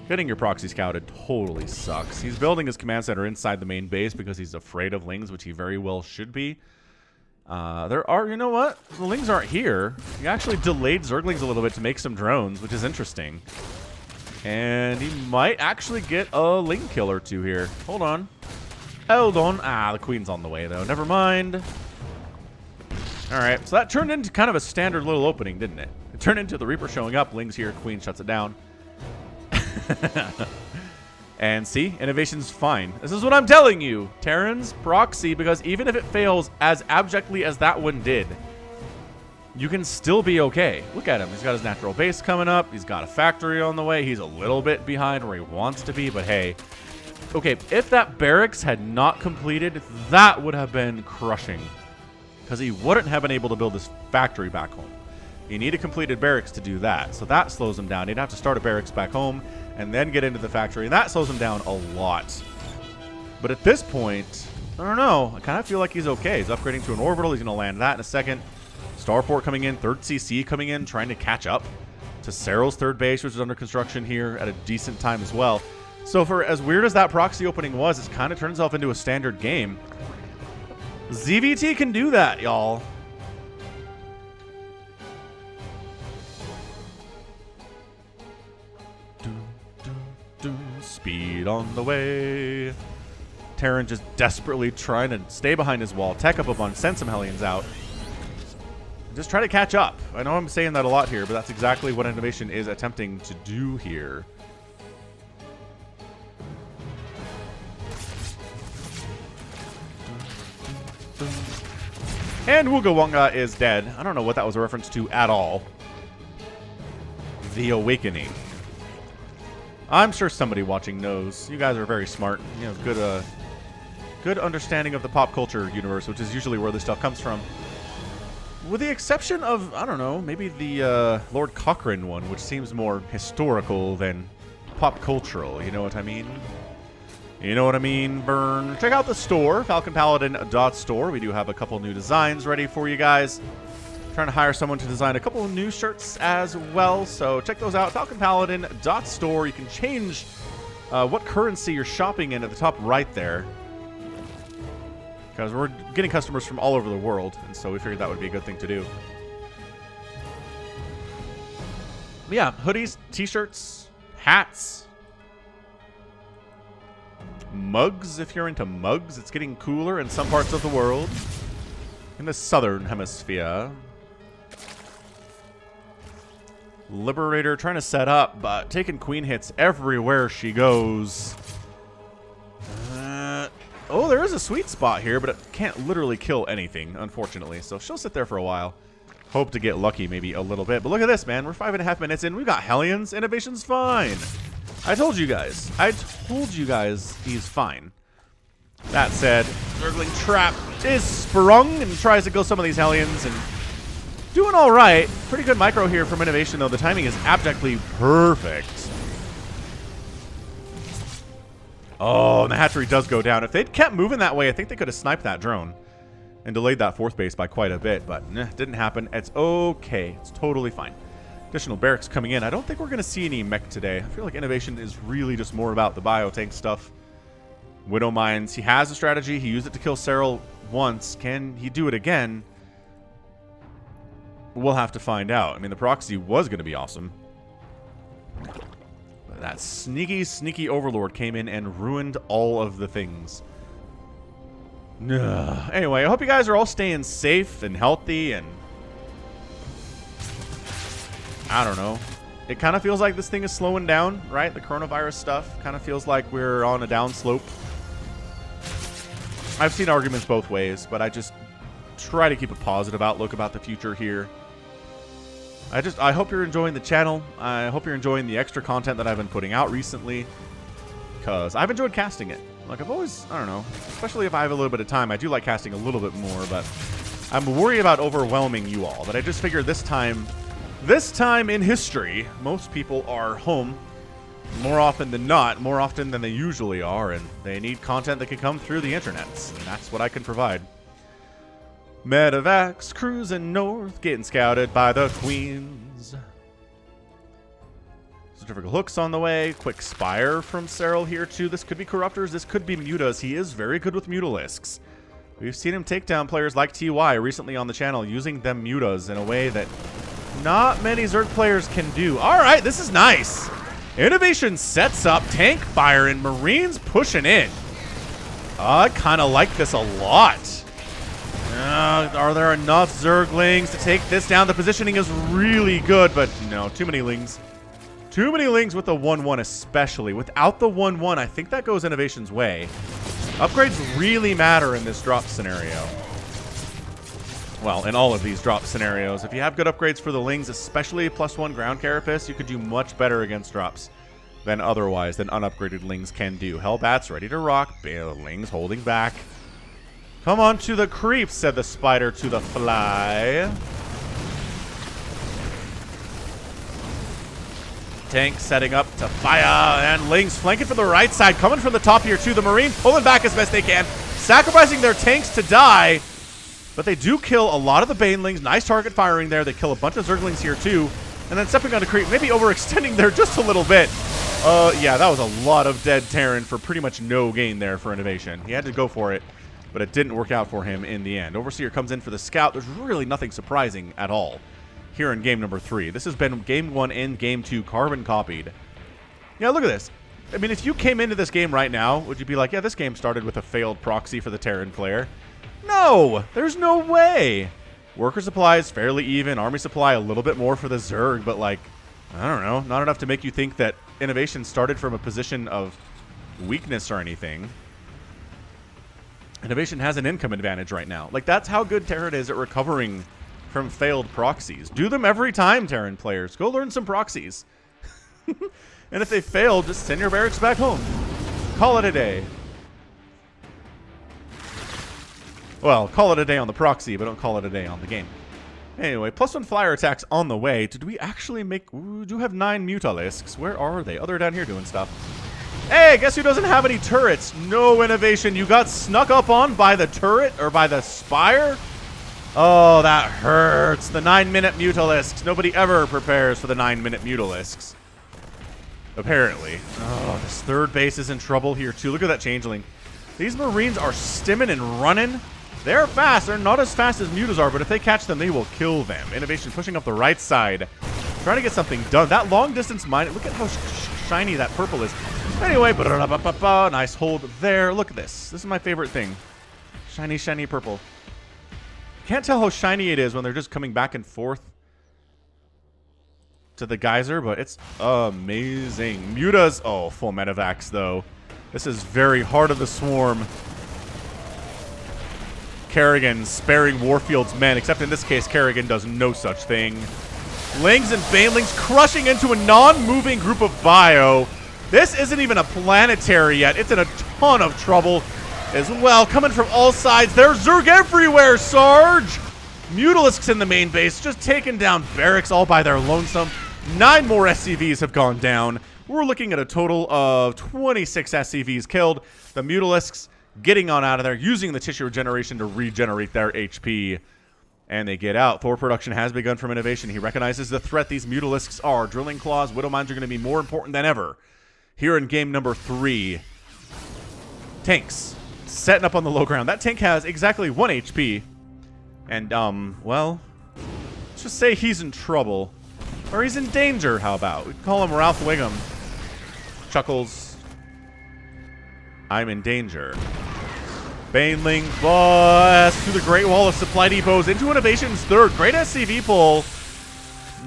[SPEAKER 1] Getting your proxy scouted totally sucks. He's building his command center inside the main base because he's afraid of Lings, which he very well should be. There are, you know what? The Lings aren't here. He actually delayed Zerglings a little bit to make some drones, which is interesting. And he might actually get a Ling kill or 2 here. Hold on. Hold on. Ah, the Queen's on the way, though. Never mind. All right, so that turned into kind of a standard little opening, didn't it? It turned into the Reaper showing up, Lings here, Queen shuts it down. And see, INnoVation's fine. This is what I'm telling you. Terrans proxy, because even if it fails as abjectly as that one did, you can still be okay. Look at him. He's got his natural base coming up. He's got a factory on the way. He's a little bit behind where he wants to be, but hey. Okay, if that barracks had not completed, that would have been crushing. Because he wouldn't have been able to build this factory back home. You need a completed barracks to do that. So that slows him down. He'd have to start a barracks back home and then get into the factory. And that slows him down a lot. But at this point, I don't know. I kind of feel like he's okay. He's upgrading to an orbital. He's going to land that in a second. Starport coming in. 3rd CC coming in, trying to catch up to Serral's 3rd base, which is under construction here at a decent time as well. So for as weird as that proxy opening was, it's kind of turned itself into a standard game. ZVT can do that, y'all. Speed on the way. Terran just desperately trying to stay behind his wall, tech up a bunch, send some Hellions out. Just try to catch up. I know I'm saying that a lot here, but that's exactly what INnoVation is attempting to do here. And Wugawunga is dead. I don't know what that was a reference to at all. The Awakening. I'm sure somebody watching knows. You guys are very smart. You know, good understanding of the pop culture universe, which is usually where this stuff comes from. With the exception of, I don't know, maybe the Lord Cochrane one, which seems more historical than pop cultural. You know what I mean? You know what I mean, Burn? Check out the store, falconpaladin.store. We do have a couple new designs ready for you guys. Trying to hire someone to design a couple of new shirts as well, so check those out. falconpaladin.store. You can change what currency you're shopping in at the top right there, because we're getting customers from all over the world, and so we figured that would be a good thing to do. But yeah, hoodies, t-shirts, hats, mugs. If you're into mugs, it's getting cooler in some parts of the world. In the southern hemisphere. Liberator trying to set up, but taking queen hits everywhere she goes. Oh, there is a sweet spot here, but it can't literally kill anything, unfortunately. So she'll sit there for a while. Hope to get lucky maybe a little bit. But look at this, man. We're 5.5 minutes in. We've got Hellions. INnoVation's fine. I told you guys. He's fine. That said, Zergling Trap is sprung and tries to kill some of these Hellions and doing all right. Pretty good micro here from INnoVation, though. The timing is abjectly perfect. Oh, and the hatchery does go down. If they'd kept moving that way, I think they could have sniped that drone and delayed that 4th base by quite a bit, but didn't happen. It's okay. It's totally fine. Additional barracks coming in. I don't think we're going to see any mech today. I feel like INnoVation is really just more about the biotank stuff. Widow Mines. He has a strategy. He used it to kill Serral once. Can he do it again? We'll have to find out. I mean, the proxy was going to be awesome. But that sneaky, sneaky overlord came in and ruined all of the things. Anyway, I hope you guys are all staying safe and healthy and... I don't know. It kind of feels like this thing is slowing down, right? The coronavirus stuff kind of feels like we're on a downslope. I've seen arguments both ways, but I just try to keep a positive outlook about the future here. I hope you're enjoying the channel. I hope you're enjoying the extra content that I've been putting out recently, because I've enjoyed casting it. Like, I've always, I don't know, especially if I have a little bit of time, I do like casting a little bit more, but I'm worried about overwhelming you all. But I just figured this time in history, most people are home more often than not, more often than they usually are, and they need content that can come through the internet, and that's what I can provide. Medevacs cruising north, getting scouted by the queens. Centrifugal hooks on the way. Quick spire from Serral here too. This could be Corruptors. This could be Mutas. He is very good with Mutalisks. We've seen him take down players like TY recently on the channel, using them Mutas in a way that not many Zerg players can do. All right, this is nice. INnoVation sets up tank fire and Marines pushing in. I kind of like this a lot. Are there enough Zerglings to take this down? The positioning is really good, but no, too many Lings. Too many Lings with the 1-1 especially. Without the 1-1, I think that goes INnoVation's way. Upgrades really matter in this drop scenario. Well, in all of these drop scenarios. If you have good upgrades for the Lings, especially +1 ground carapace, you could do much better against drops than unupgraded Lings can do. Hellbats ready to rock. Lings holding back. Come on to the creep, said the spider to the fly. Tank setting up to fire, and Lings flanking from the right side, coming from the top here too. The Marines pulling back as best they can, sacrificing their tanks to die, but they do kill a lot of the Banelings. Nice target firing there. They kill a bunch of Zerglings here too, and then stepping on a creep, maybe overextending there just a little bit. Yeah, that was a lot of dead Terran for pretty much no gain there for INnoVation. He had to go for it, but it didn't work out for him in the end. Overseer comes in for the scout. There's really nothing surprising at all here in game number 3. This has been game 1 and game 2 carbon copied. Yeah, look at this. I mean, if you came into this game right now, would you be like, yeah, this game started with a failed proxy for the Terran player? No, there's no way. Worker supply is fairly even. Army supply a little bit more for the Zerg, but like, I don't know, not enough to make you think that INnoVation started from a position of weakness or anything. INnoVation has an income advantage right now. Like, that's how good Terran is at recovering from failed proxies. Do them every time, Terran players. Go learn some proxies. And if they fail, just send your barracks back home. Call it a day. Well, call it a day on the proxy, but don't call it a day on the game. Anyway, +1 flyer attacks on the way. Did we actually make... We do have 9 Mutalisks. Where are they? Oh, they're down here doing stuff. Hey, guess who doesn't have any turrets? No INnoVation. You got snuck up on by the turret or by the spire? Oh, that hurts. The 9-minute Mutalisks. Nobody ever prepares for the 9-minute Mutalisks. Apparently. Oh, this third base is in trouble here, too. Look at that Changeling. These Marines are stimming and running. They're fast. They're not as fast as Mutas are, but if they catch them, they will kill them. INnoVation pushing up the right side. Trying to get something done. That long-distance mine, look at how shiny that purple is. Anyway, nice hold there. Look at this. This is my favorite thing. Shiny, shiny purple. Can't tell how shiny it is when they're just coming back and forth to the geyser, but it's amazing. Mutas, oh, full medevacs though. This is very Heart of the Swarm. Kerrigan sparing Warfield's men, except in this case, Kerrigan does no such thing. Lings and Banelings crushing into a non-moving group of bio. This isn't even a planetary yet. It's in a ton of trouble as well. Coming from all sides. There's Zerg everywhere, Sarge! Mutalisks in the main base, just taking down barracks all by their lonesome. 9 more SCVs have gone down. We're looking at a total of 26 SCVs killed. The Mutalisks getting on out of there, using the tissue regeneration to regenerate their HP. And they get out. Thor production has begun from INnoVation. He recognizes the threat these Mutalisks are. Drilling Claws, Widow Mines are going to be more important than ever. Here in game number 3. Tanks. Setting up on the low ground. That tank has exactly 1 HP. And, well, let's just say he's in trouble. Or he's in danger, how about? We can call him Ralph Wiggum. Chuckles. I'm in danger. Baneling busts through the Great Wall of Supply Depots into INnoVation's third. Great SCV pull.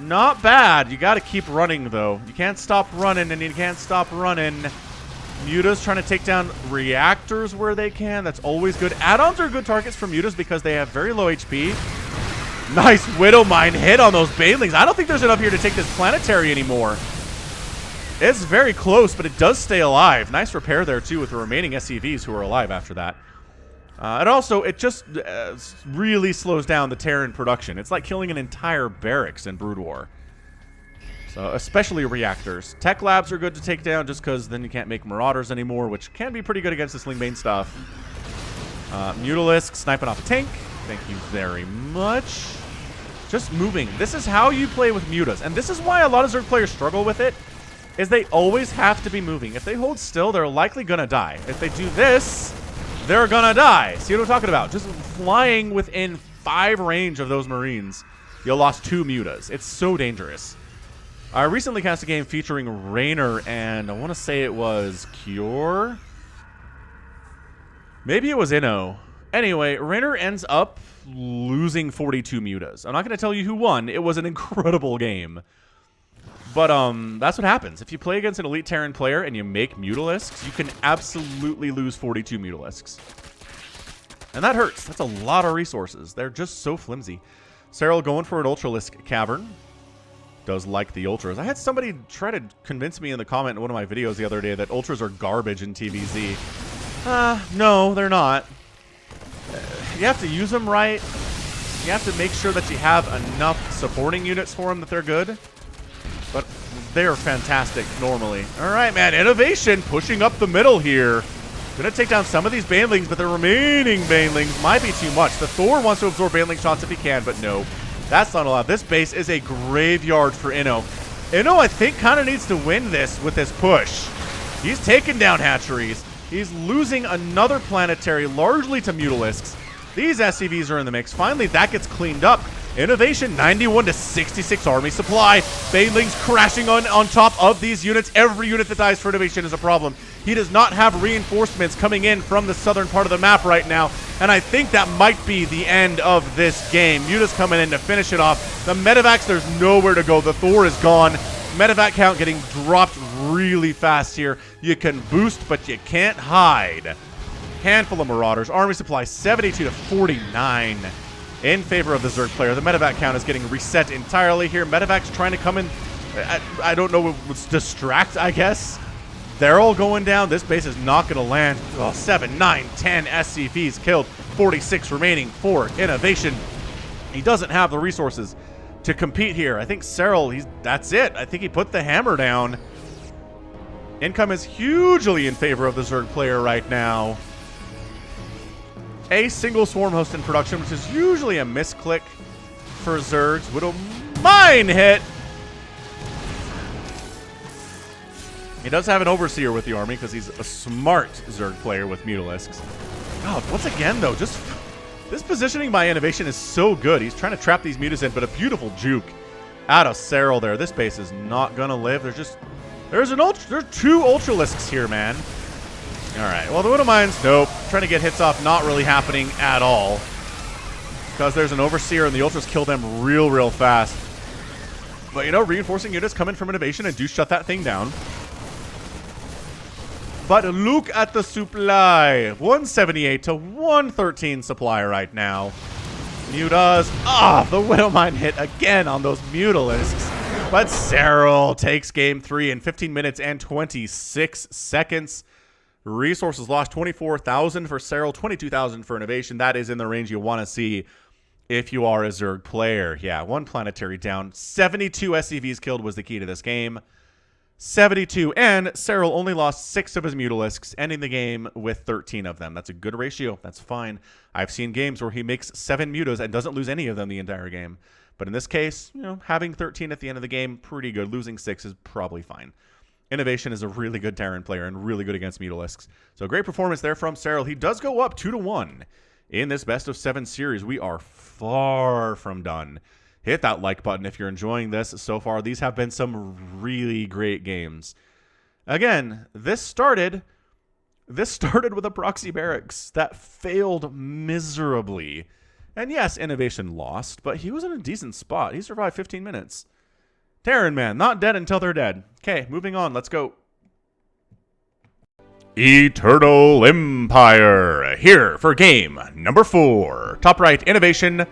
[SPEAKER 1] Not bad. You got to keep running, though. You can't stop running, and you can't stop running. Mutas trying to take down reactors where they can. That's always good. Add-ons are good targets for Mutas because they have very low HP. Nice Widow Mine hit on those Banelings. I don't think there's enough here to take this planetary anymore. It's very close, but it does stay alive. Nice repair there, too, with the remaining SCVs who are alive after that. And also, it just really slows down the Terran production. It's like killing an entire barracks in Brood War. So, especially reactors. Tech labs are good to take down just because then you can't make Marauders anymore, which can be pretty good against the Slingbane stuff. Mutalisk sniping off a tank. Thank you very much. Just moving. This is how you play with Mutas. And this is why a lot of Zerg players struggle with it, is they always have to be moving. If they hold still, they're likely going to die. If they do this, they're going to die. See what I'm talking about? Just flying within 5 range of those Marines, you lost 2 Mutas. It's so dangerous. I recently cast a game featuring Raynor, and I want to say it was Cure? Maybe it was Inno. Anyway, Raynor ends up losing 42 Mutas. I'm not going to tell you who won. It was an incredible game. But that's what happens. If you play against an elite Terran player and you make Mutalisks, you can absolutely lose 42 Mutalisks. And that hurts. That's a lot of resources. They're just so flimsy. Serral going for an Ultralisk Cavern. Does like the Ultras. I had somebody try to convince me in the comment in one of my videos the other day that Ultras are garbage in TVZ. No, they're not. You have to use them right. You have to make sure that you have enough supporting units for them that they're good. But they are fantastic normally. All right, man. INnoVation pushing up the middle here. Gonna take down some of these banelings, but the remaining banelings might be too much. The Thor wants to absorb baneling shots if he can, but no. That's not allowed. This base is a graveyard for Inno. Inno, I think, kind of needs to win this with this push. He's taking down hatcheries. He's losing another planetary, largely to Mutalisks. These SCVs are in the mix. Finally, that gets cleaned up. INnoVation, 91 to 66 army supply. Banelings crashing on top of these units. Every unit that dies for INnoVation is a problem. He does not have reinforcements coming in from the southern part of the map right now, and I think that might be the end of this game. Muta's coming in to finish it off. The Medivacs, there's nowhere to go. The Thor is gone. Medivac count getting dropped really fast here. You can boost, but you can't hide. Handful of Marauders. Army supply 72 to 49 in favor of the Zerg player. The Medivac count is getting reset entirely here. Medivac's trying to come in. I don't know what's distract, I guess. They're all going down. This base is not going to land. Oh, 7, 9, 10 SCVs killed. 46 remaining for INnoVation. He doesn't have the resources to compete here. I think Serral, that's it. I think he put the hammer down. Income is hugely in favor of the Zerg player right now. A single swarm host in production, which is usually a misclick for Zergs. Widow Mine hit. He does have an Overseer with the army because he's a smart Zerg player with Mutalisks. God, once again, though, just this positioning by INnoVation is so good. He's trying to trap these Mutas in, but a beautiful juke out of Serral there. This base is not going to live. There's two Ultralisks here, man. All right, well, the Widow Mines, nope. Trying to get hits off, not really happening at all. Because there's an Overseer, and the Ultras kill them real fast. But, you know, reinforcing units come in from INnoVation and do shut that thing down. But look at the supply. 178 to 113 supply right now. Mutas. The Widowmine hit again on those Mutalisks. But Serral takes game 3 in 15 minutes and 26 seconds. Resources lost 24,000 for Serral, 22,000 for INnoVation. That is in the range you want to see if you are a Zerg player. Yeah, one planetary down. 72 SCVs killed was the key to this game. 72, and Serral only lost 6 of his Mutalisks, ending the game with 13 of them. That's a good ratio. That's fine. I've seen games where he makes 7 Mutas and doesn't lose any of them the entire game. But in this case, you know, having 13 at the end of the game, pretty good. Losing 6 is probably fine. INnoVation is a really good Terran player and really good against Mutalisks. So great performance there from Serral. He does go up 2 to 1 in this best of 7 series. We are far from done. Hit that like button if you're enjoying this so far. These have been some really great games. Again, this started with a proxy barracks that failed miserably. And yes, INnoVation lost, but he was in a decent spot. He survived 15 minutes. Terran man, not dead until they're dead. Okay, moving on. Let's go. Eternal Empire. Here for game number 4. Top right, INnoVation.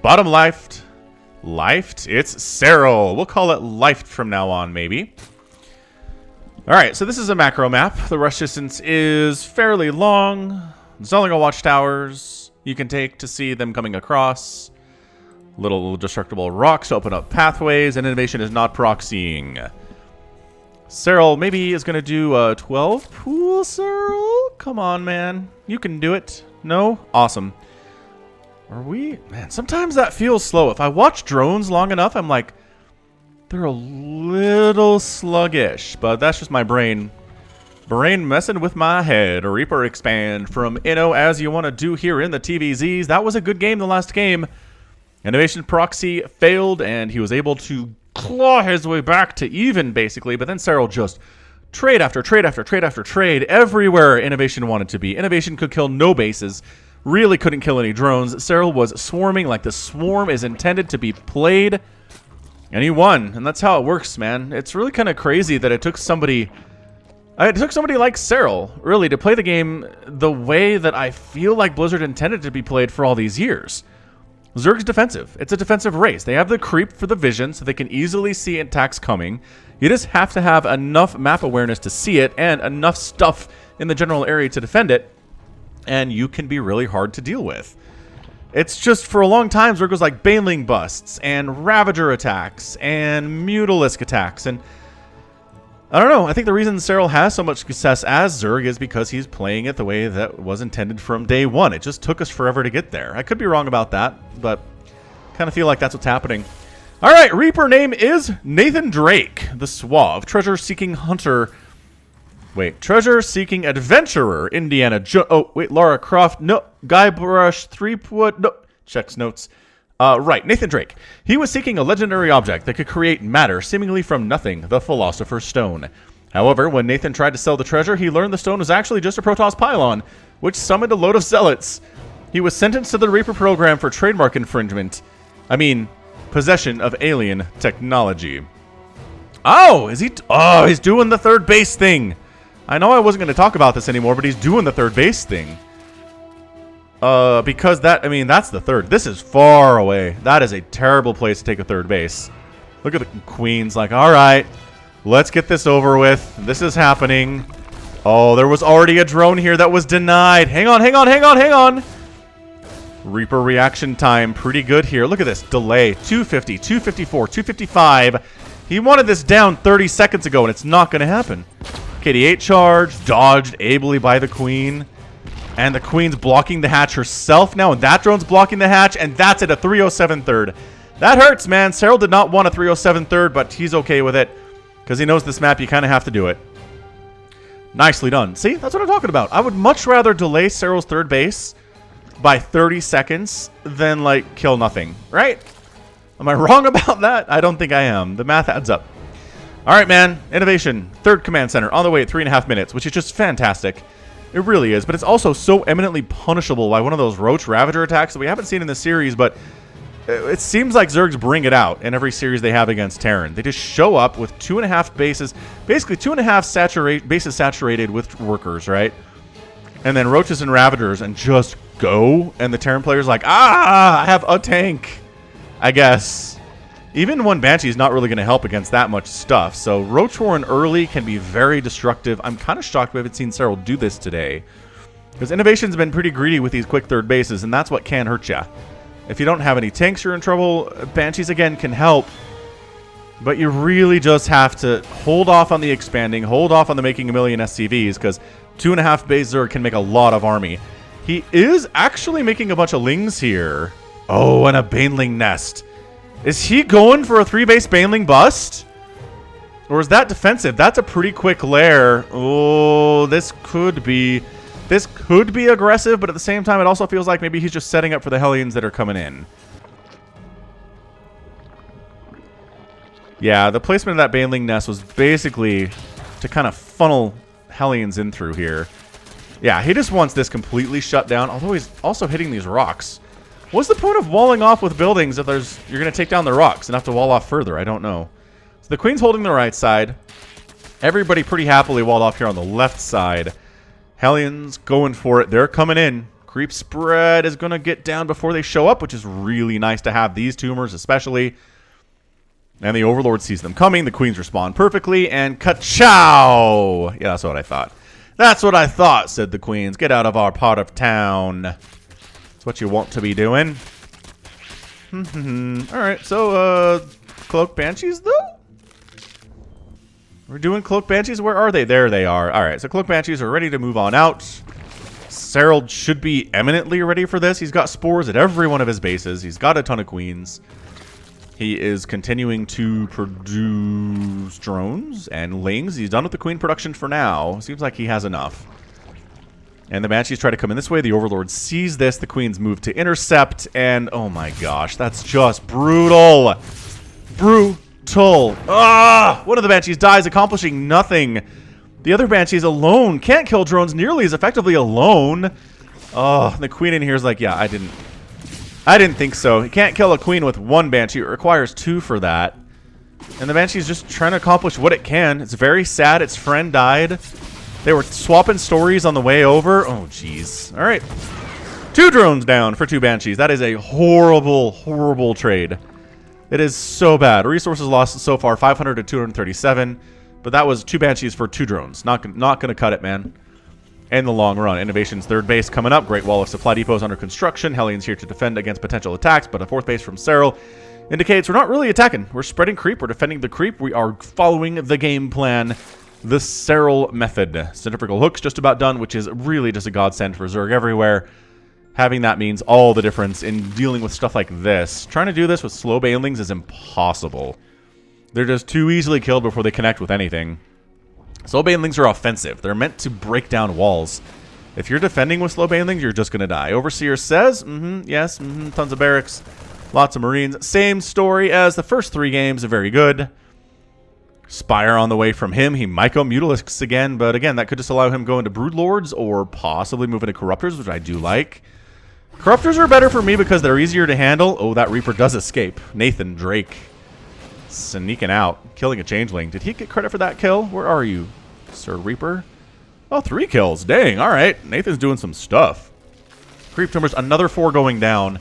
[SPEAKER 1] Bottom left, it's Serral. We'll call it Life from now on, maybe. All right, so this is a macro map. The rush distance is fairly long. Zollinga watchtowers you can take to see them coming across. Little destructible rocks to open up pathways, and INnoVation is not proxying. Serral maybe is going to do a 12 pool, Serral? Come on, man. You can do it. No? Awesome. Are we? Man, sometimes that feels slow. If I watch drones long enough, I'm like, they're a little sluggish. But that's just my brain. Brain messing with my head. Reaper expand from Inno as you want to do here in the TVZs. That was a good game the last game. INnoVation proxy failed, and he was able to claw his way back to even, basically. But then Serral just trade after trade after trade after trade everywhere INnoVation wanted to be. INnoVation could kill no bases. Really couldn't kill any drones. Serral was swarming like the swarm is intended to be played. And he won. And that's how it works, man. It's really kind of crazy that it took somebody like Serral, really, to play the game the way that I feel like Blizzard intended to be played for all these years. Zerg's defensive. It's a defensive race. They have the creep for the vision, so they can easily see attacks coming. You just have to have enough map awareness to see it and enough stuff in the general area to defend it. And you can be really hard to deal with. It's just, for a long time, Zerg was like Baneling busts and Ravager attacks and Mutalisk attacks. And I don't know. I think the reason Serral has so much success as Zerg is because he's playing it the way that was intended from day one. It just took us forever to get there. I could be wrong about that, but kind of feel like that's what's happening. All right, Reaper name is Nathan Drake, the Suave, treasure-seeking hunter. Wait, treasure-seeking adventurer, Indiana oh, wait, Lara Croft, no, Guybrush, Threepwood, no, checks notes. Right, Nathan Drake. He was seeking a legendary object that could create matter seemingly from nothing, the Philosopher's Stone. However, when Nathan tried to sell the treasure, he learned the stone was actually just a Protoss pylon, which summoned a load of zealots. He was sentenced to the Reaper program for trademark infringement. I mean, possession of alien technology. Oh, is he? Oh, he's doing the third base thing. I know I wasn't going to talk about this anymore, but he's doing the third base thing. Because that, I mean, that's the third. This is far away. That is a terrible place to take a third base. Look at the Queen's like, all right, let's get this over with. This is happening. Oh, there was already a drone here that was denied. Hang on, hang on, hang on, hang on. Reaper reaction time, pretty good here. Look at this delay, 250, 254, 255. He wanted this down 30 seconds ago, and it's not going to happen. KD8 charge, dodged ably by the Queen. And the Queen's blocking the hatch herself now, and that drone's blocking the hatch, and that's at a 307 third. That hurts, man. Serral did not want a 307 third, but he's okay with it because he knows this map, you kind of have to do it. Nicely done. See, that's what I'm talking about. I would much rather delay Serral's third base by 30 seconds than, like, kill nothing, right? Am I wrong about that? I don't think I am. The math adds up. All right, man. INnoVation, third command center, on the way at 3.5 minutes, which is just fantastic. It really is, but it's also so eminently punishable by one of those Roach Ravager attacks that we haven't seen in the series, but it seems like Zergs bring it out in every series they have against Terran. They just show up with 2.5 bases, basically 2.5 bases saturated with workers, right? And then Roaches and Ravagers and just go, and the Terran player's like, ah, I have a tank, I guess. Even one Banshee is not really going to help against that much stuff. So Roach Warren early can be very destructive. I'm kind of shocked we haven't seen Serral do this today. Because INnoVation's been pretty greedy with these quick third bases, and that's what can hurt ya. If you don't have any tanks, you're in trouble. Banshees, again, can help. But you really just have to hold off on the expanding, hold off on the making a million SCVs, because 2.5 base Zerg can make a lot of army. He is actually making a bunch of Lings here. Oh, and a Baneling nest. Is he going for a 3-base Baneling bust? Or is that defensive? That's a pretty quick lair. Oh, this could be aggressive, but at the same time, it also feels like maybe he's just setting up for the Hellions that are coming in. Yeah, the placement of that Baneling nest was basically to kind of funnel Hellions in through here. Yeah, he just wants this completely shut down, although he's also hitting these rocks. What's the point of walling off with buildings if you're going to take down the rocks and have to wall off further? I don't know. So the Queen's holding the right side. Everybody pretty happily walled off here on the left side. Hellions going for it. They're coming in. Creep spread is going to get down before they show up, which is really nice to have these tumors especially. And the Overlord sees them coming. The Queens respond perfectly. And ka-chow! Yeah, that's what I thought. That's what I thought, said the Queens. Get out of our part of town. What you want to be doing. Alright, so, Cloak Banshees, though? We're doing Cloak Banshees? Where are they? There they are. Alright, so Cloak Banshees are ready to move on out. Serral should be eminently ready for this. He's got spores at every one of his bases. He's got a ton of Queens. He is continuing to produce drones and Lings. He's done with the Queen production for now. Seems like he has enough. And the Banshees try to come in this way. The Overlord sees this. The Queens move to intercept. And, oh my gosh, that's just brutal. Brutal. Ah! One of the Banshees dies, accomplishing nothing. The other Banshees alone can't kill drones nearly as effectively alone. Oh, the Queen in here is like, yeah, I didn't think so. You can't kill a Queen with one Banshee. It requires 2 for that. And the Banshee's just trying to accomplish what it can. It's very sad its friend died. They were swapping stories on the way over. Oh, jeez. All right. 2 drones down for 2 Banshees. That is a horrible, horrible trade. It is so bad. Resources lost so far, 500 to 237. But that was 2 Banshees for 2 drones. Not going to cut it, man. In the long run. INnoVation's third base coming up. Great wall of supply depots under construction. Hellions here to defend against potential attacks. But a 4th base from Serral indicates we're not really attacking. We're spreading creep. We're defending the creep. We are following the game plan, the Serral method. Centrifugal hooks just about done, which is really just a godsend for Zerg everywhere. Having that means all the difference in dealing with stuff like this. Trying to do this with slow banelings is impossible. They're just too easily killed before they connect with anything. Slow banelings are offensive. They're meant to break down walls. If you're defending with slow banelings, you're just going to die. Overseer says, yes, tons of barracks, lots of marines. Same story as the first 3 games, very good. Spire on the way from him. He might go Mutalisks again, but again, that could just allow him go into Broodlords or possibly move into Corruptors, which I do like. Corruptors are better for me because they're easier to handle. Oh, that Reaper does escape. Nathan Drake sneaking out, killing a Changeling. Did he get credit for that kill? Where are you, Sir Reaper? Oh, 3 kills. Dang, all right. Nathan's doing some stuff. Creep tumors, another 4 going down.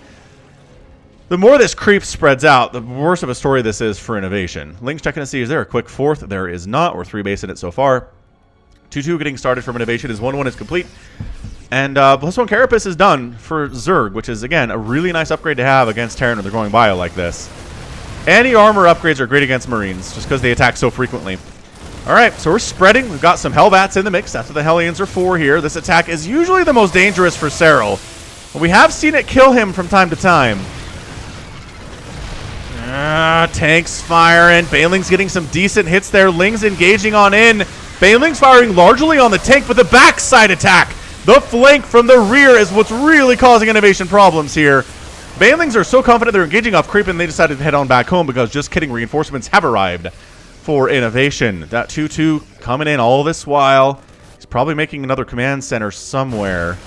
[SPEAKER 1] The more this creep spreads out, the worse of a story this is for INnoVation. Link's checking to see, is there a quick 4th? There is not. We're 3 basing it so far. 2-2 getting started from INnoVation is 1-1 is complete. And +1 Carapace is done for Zerg, which is, again, a really nice upgrade to have against Terran when they're going bio like this. Any armor upgrades are great against Marines, just because they attack so frequently. Alright, so we're spreading. We've got some Hellbats in the mix. That's what the Hellions are for here. This attack is usually the most dangerous for Serral. We have seen it kill him from time to time. Tanks firing. Banelings getting some decent hits there. Lings engaging on in. Banelings firing largely on the tank, but the backside attack, the flank from the rear, is what's really causing INnoVation problems here. Banelings are so confident they're engaging off creep, and they decided to head on back home because just kidding, reinforcements have arrived for INnoVation. That 2-2 coming in all this while. He's probably making another command center somewhere.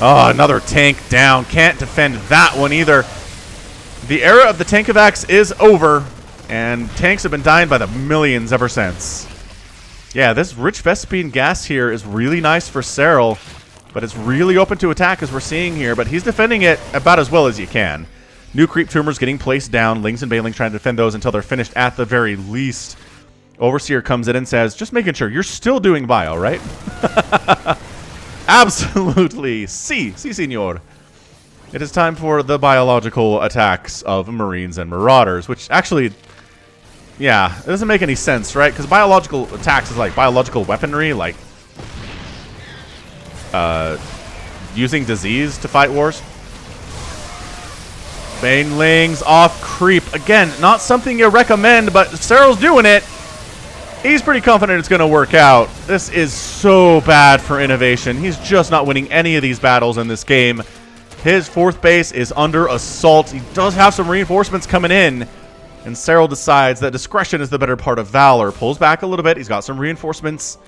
[SPEAKER 1] Oh, another tank down. Can't defend that one either. The era of the tankovacs is over, and tanks have been dying by the millions ever since. Yeah, this rich Vespine gas here is really nice for Serral, but it's really open to attack as we're seeing here, but he's defending it about as well as you can. New creep tumors getting placed down. Lings and Banelings trying to defend those until they're finished at the very least. Overseer comes in and says, just making sure you're still doing bio, right? Absolutely. Si, senor. It is time for the biological attacks of Marines and Marauders, which actually, yeah, it doesn't make any sense, right? Because biological attacks is like biological weaponry, like using disease to fight wars. Banelings off creep. Again, not something you recommend, but Serral's doing it. He's pretty confident it's going to work out. This is so bad for INnoVation. He's just not winning any of these battles in this game. His 4th base is under assault. He does have some reinforcements coming in. And Serral decides that discretion is the better part of valor. Pulls back a little bit. He's got some reinforcements.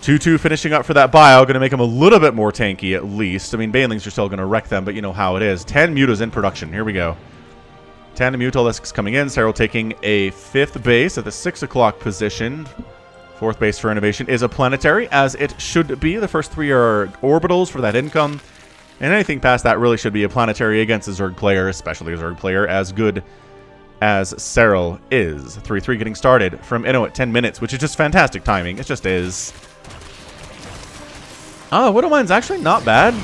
[SPEAKER 1] 2-2 finishing up for that bio. Going to make him a little bit more tanky at least. I mean, Banelings are still going to wreck them, but you know how it is. 10 Mutas in production. Here we go. 10 Mutalisks coming in. Serral taking a 5th base at the 6 o'clock position. 4th base for INnoVation is a planetary, as it should be. The first 3 are orbitals for that income. And anything past that really should be a planetary against a Zerg player, especially a Zerg player as good as Serral is. 3-3 getting started from Inno at 10 minutes, which is just fantastic timing. It just is. Widowmine's actually not bad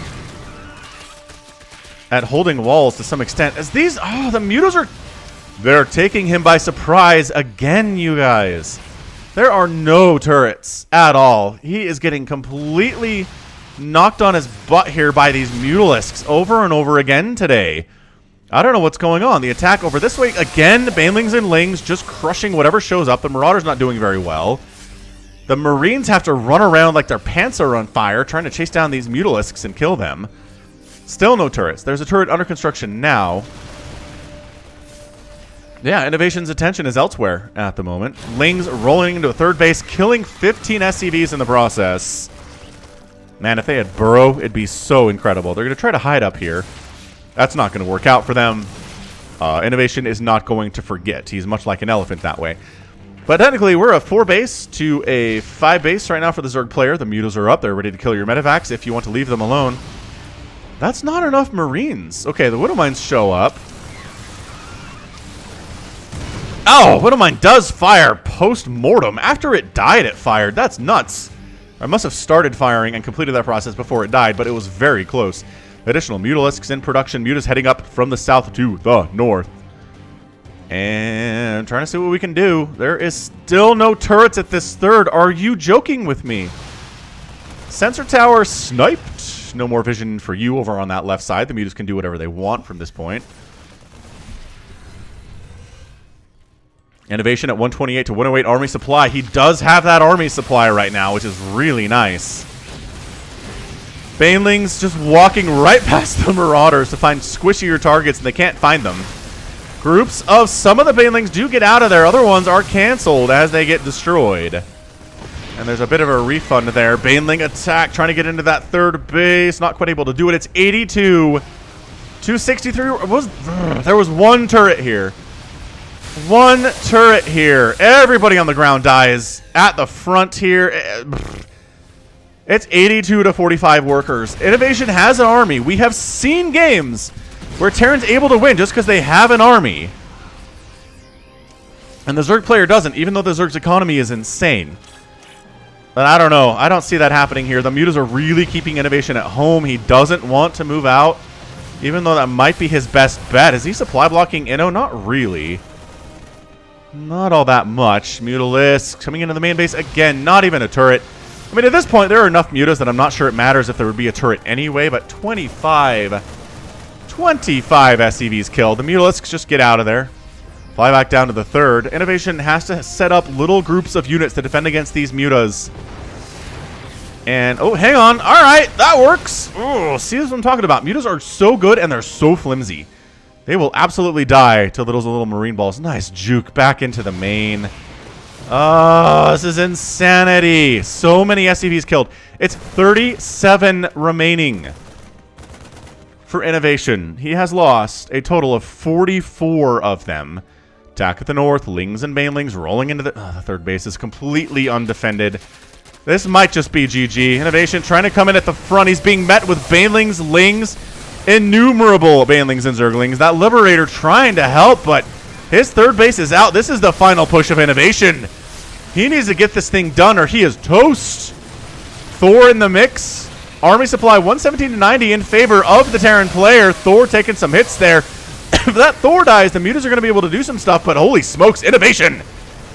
[SPEAKER 1] at holding walls to some extent. As these, the Mutas are, they're taking him by surprise again, you guys. There are no turrets at all. He is getting completely knocked on his butt here by these Mutalisks over and over again today. I don't know what's going on. The attack over this way, again, Banelings and Lings just crushing whatever shows up. The Marauder's not doing very well. The Marines have to run around like their pants are on fire, trying to chase down these Mutalisks and kill them. Still no turrets. There's a turret under construction now. Yeah, INnoVation's attention is elsewhere at the moment. Lings rolling into a 3rd base, killing 15 SCVs in the process. Man, if they had burrow, it'd be so incredible. They're going to try to hide up here. That's not going to work out for them. INnoVation is not going to forget. He's much like an elephant that way. But technically, we're a 4 base to a 5 base right now for the Zerg player. The Mutas are up. They're ready to kill your medevacs if you want to leave them alone. That's not enough Marines. Okay, the Widowmines show up. Oh, Widowmine does fire post-mortem. After it died, it fired. That's nuts. I must have started firing and completed that process before it died, but it was very close. Additional Mutalisks in production. Mutas heading up from the south to the north. And trying to see what we can do. There is still no turrets at this third. Are you joking with me? Sensor tower sniped. No more vision for you over on that left side. The mutas can do whatever they want from this point. INnoVation at 128 to 108 army supply. He does have that army supply right now, which is really nice. Banelings just walking right past the Marauders to find squishier targets, and they can't find them. Groups of some of the Banelings do get out of there. Other ones are canceled as they get destroyed. And there's a bit of a refund there. Baneling attack, trying to get into that third base. Not quite able to do it. It's 82. 263. There was one turret here. One turret here. Everybody on the ground dies at the front here. It's 82 to 45 workers. INnoVation has an army. We have seen games where Terran's able to win just because they have an army. And the Zerg player doesn't, even though the Zerg's economy is insane. But I don't know. I don't see that happening here. The mutas are really keeping INnoVation at home. He doesn't want to move out, even though that might be his best bet. Is he supply blocking Inno? Not really. Not all that much. Mutalisk coming into the main base again. Not even a turret. I mean, at this point, there are enough mutas that I'm not sure it matters if there would be a turret anyway, but 25 SCVs killed. The Mutalisks just get out of there. Fly back down to the third. INnoVation has to set up little groups of units to defend against these mutas. And, oh, hang on. All right, that works. Oh, see what I'm talking about. Mutas are so good, and they're so flimsy. They will absolutely die to those little marine balls. Nice juke back into the main. Oh, this is insanity. So many SCVs killed. It's 37 remaining for INnoVation. He has lost a total of 44 of them. Attack at the north. Lings and Banelings rolling into the third base is completely undefended. This might just be GG. INnoVation trying to come in at the front. He's being met with Banelings, Lings, innumerable Banelings and Zerglings. That Liberator trying to help, but his third base is out. This is the final push of INnoVation. He needs to get this thing done or he is toast. Thor in the mix. Army supply 117 to 90 in favor of the Terran player. Thor taking some hits there. If that Thor dies, the mutas are going to be able to do some stuff, but holy smokes, INnoVation.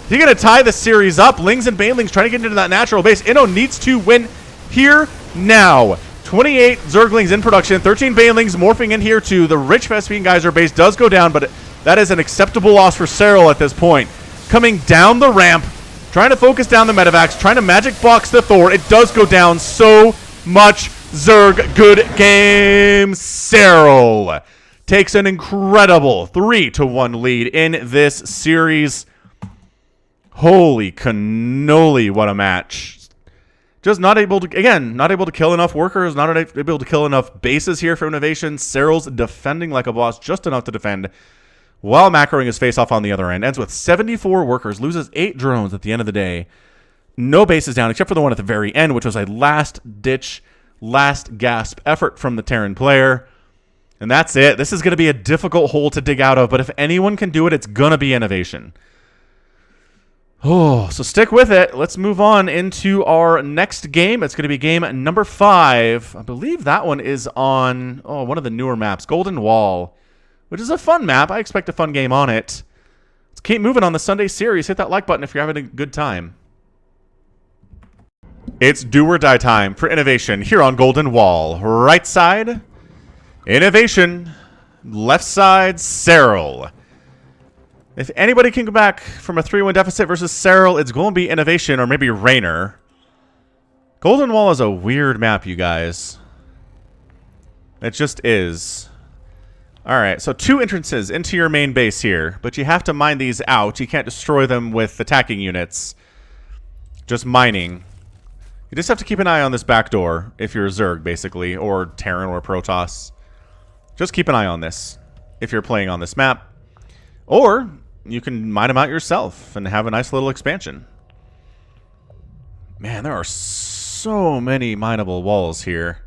[SPEAKER 1] He's going to tie the series up. Lings and Banelings trying to get into that natural base. Inno needs to win here now. 28 Zerglings in production. 13 Banelings morphing in here too. The rich Vespian Geyser base does go down, but that is an acceptable loss for Serral at this point. Coming down the ramp, trying to focus down the medevacs, trying to magic box the Thor. It does go down. So much Zerg. Good game. Serral takes an incredible 3-1 lead in this series. Holy cannoli, what a match. Just not able to, again, not able to kill enough workers, not able to kill enough bases here for INnoVation. Serral's defending like a boss, just enough to defend, while macroing his face off on the other end. Ends with 74 workers, loses 8 drones at the end of the day. No bases down, except for the one at the very end, which was a last-ditch, last-gasp effort from the Terran player. And that's it. This is going to be a difficult hole to dig out of, but if anyone can do it, it's going to be INnoVation. Oh, so stick with it. Let's move on into our next game. It's going to be game number 5. I believe that one is on one of the newer maps, Golden Wall, which is a fun map. I expect a fun game on it. Let's keep moving on the Sunday series. Hit that like button if you're having a good time. It's do or die time for INnoVation here on Golden Wall. Right side, INnoVation. Left side, Serral. If anybody can go back from a 3-1 deficit versus Serral, it's going to be INnoVation or maybe Raynor. Golden Wall is a weird map, you guys. It just is. Alright, so 2 entrances into your main base here, but you have to mine these out. You can't destroy them with attacking units. Just mining. You just have to keep an eye on this back door if you're a Zerg, basically, or Terran or Protoss. Just keep an eye on this if you're playing on this map. Or you can mine them out yourself and have a nice little expansion. Man, there are so many mineable walls here.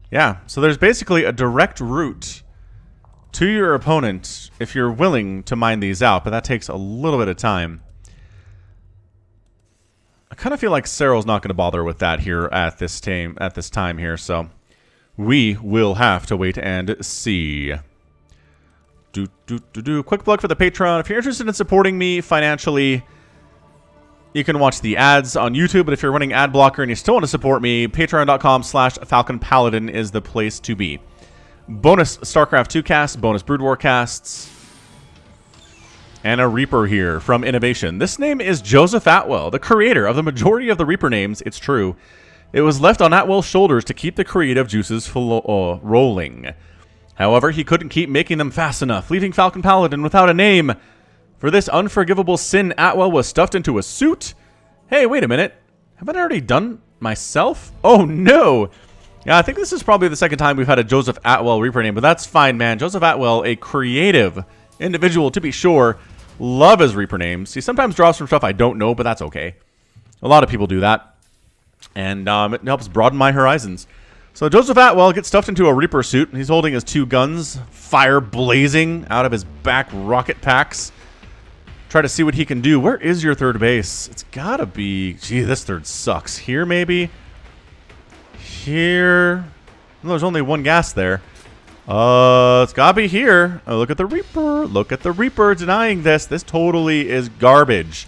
[SPEAKER 1] Yeah, so there's basically a direct route to your opponent if you're willing to mine these out, but that takes a little bit of time. I kind of feel like Serral's not going to bother with that here at this time here, so We will have to wait and see. Quick plug for the Patreon. If you're interested in supporting me financially, you can watch the ads on YouTube, but if you're running ad blocker and you still want to support me, patreon.com/Falcon Paladin is the place to be. Bonus StarCraft 2 casts, bonus Brood War casts, and a Reaper here from INnoVation. This name is Joseph Atwell, the creator of the majority of the Reaper names. It's true. It was left on Atwell's shoulders to keep the creative juices rolling. However, he couldn't keep making them fast enough, leaving Falcon Paladin without a name. For this unforgivable sin, Atwell was stuffed into a suit. Hey, wait a minute. Haven't I already done myself? Oh, no. Yeah, I think this is probably the second time we've had a Joseph Atwell Reaper name, but that's fine, man. Joseph Atwell, a creative individual, to be sure. Love his Reaper names. He sometimes draws from stuff I don't know, but that's okay. A lot of people do that. And it helps broaden my horizons. So Joseph Atwell gets stuffed into a Reaper suit. He's holding his 2 guns, fire blazing out of his back rocket packs. Try to see what he can do. Where is your third base? It's gotta be... Gee, this third sucks. Here, maybe? Here? Well, there's only 1 gas there. It's gotta be here. Oh, look at the Reaper. Look at the Reaper denying this. This totally is garbage.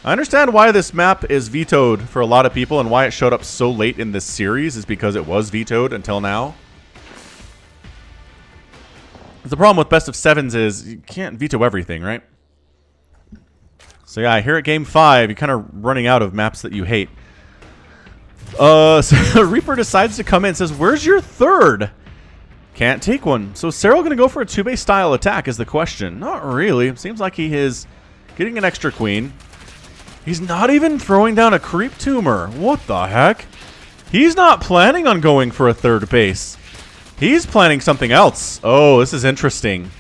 [SPEAKER 1] I understand why this map is vetoed for a lot of people and why it showed up so late in this series is because it was vetoed until now. The problem with best of 7s is you can't veto everything, right? So yeah, here at Game 5, you're kind of running out of maps that you hate. So Reaper decides to come in and says, where's your third? Can't take one. So Serral going to go for a 2-base style attack is the question. Not really. It seems like he is getting an extra queen. He's not even throwing down a creep tumor. What the heck? He's not planning on going for a third base. He's planning something else. Oh, this is interesting.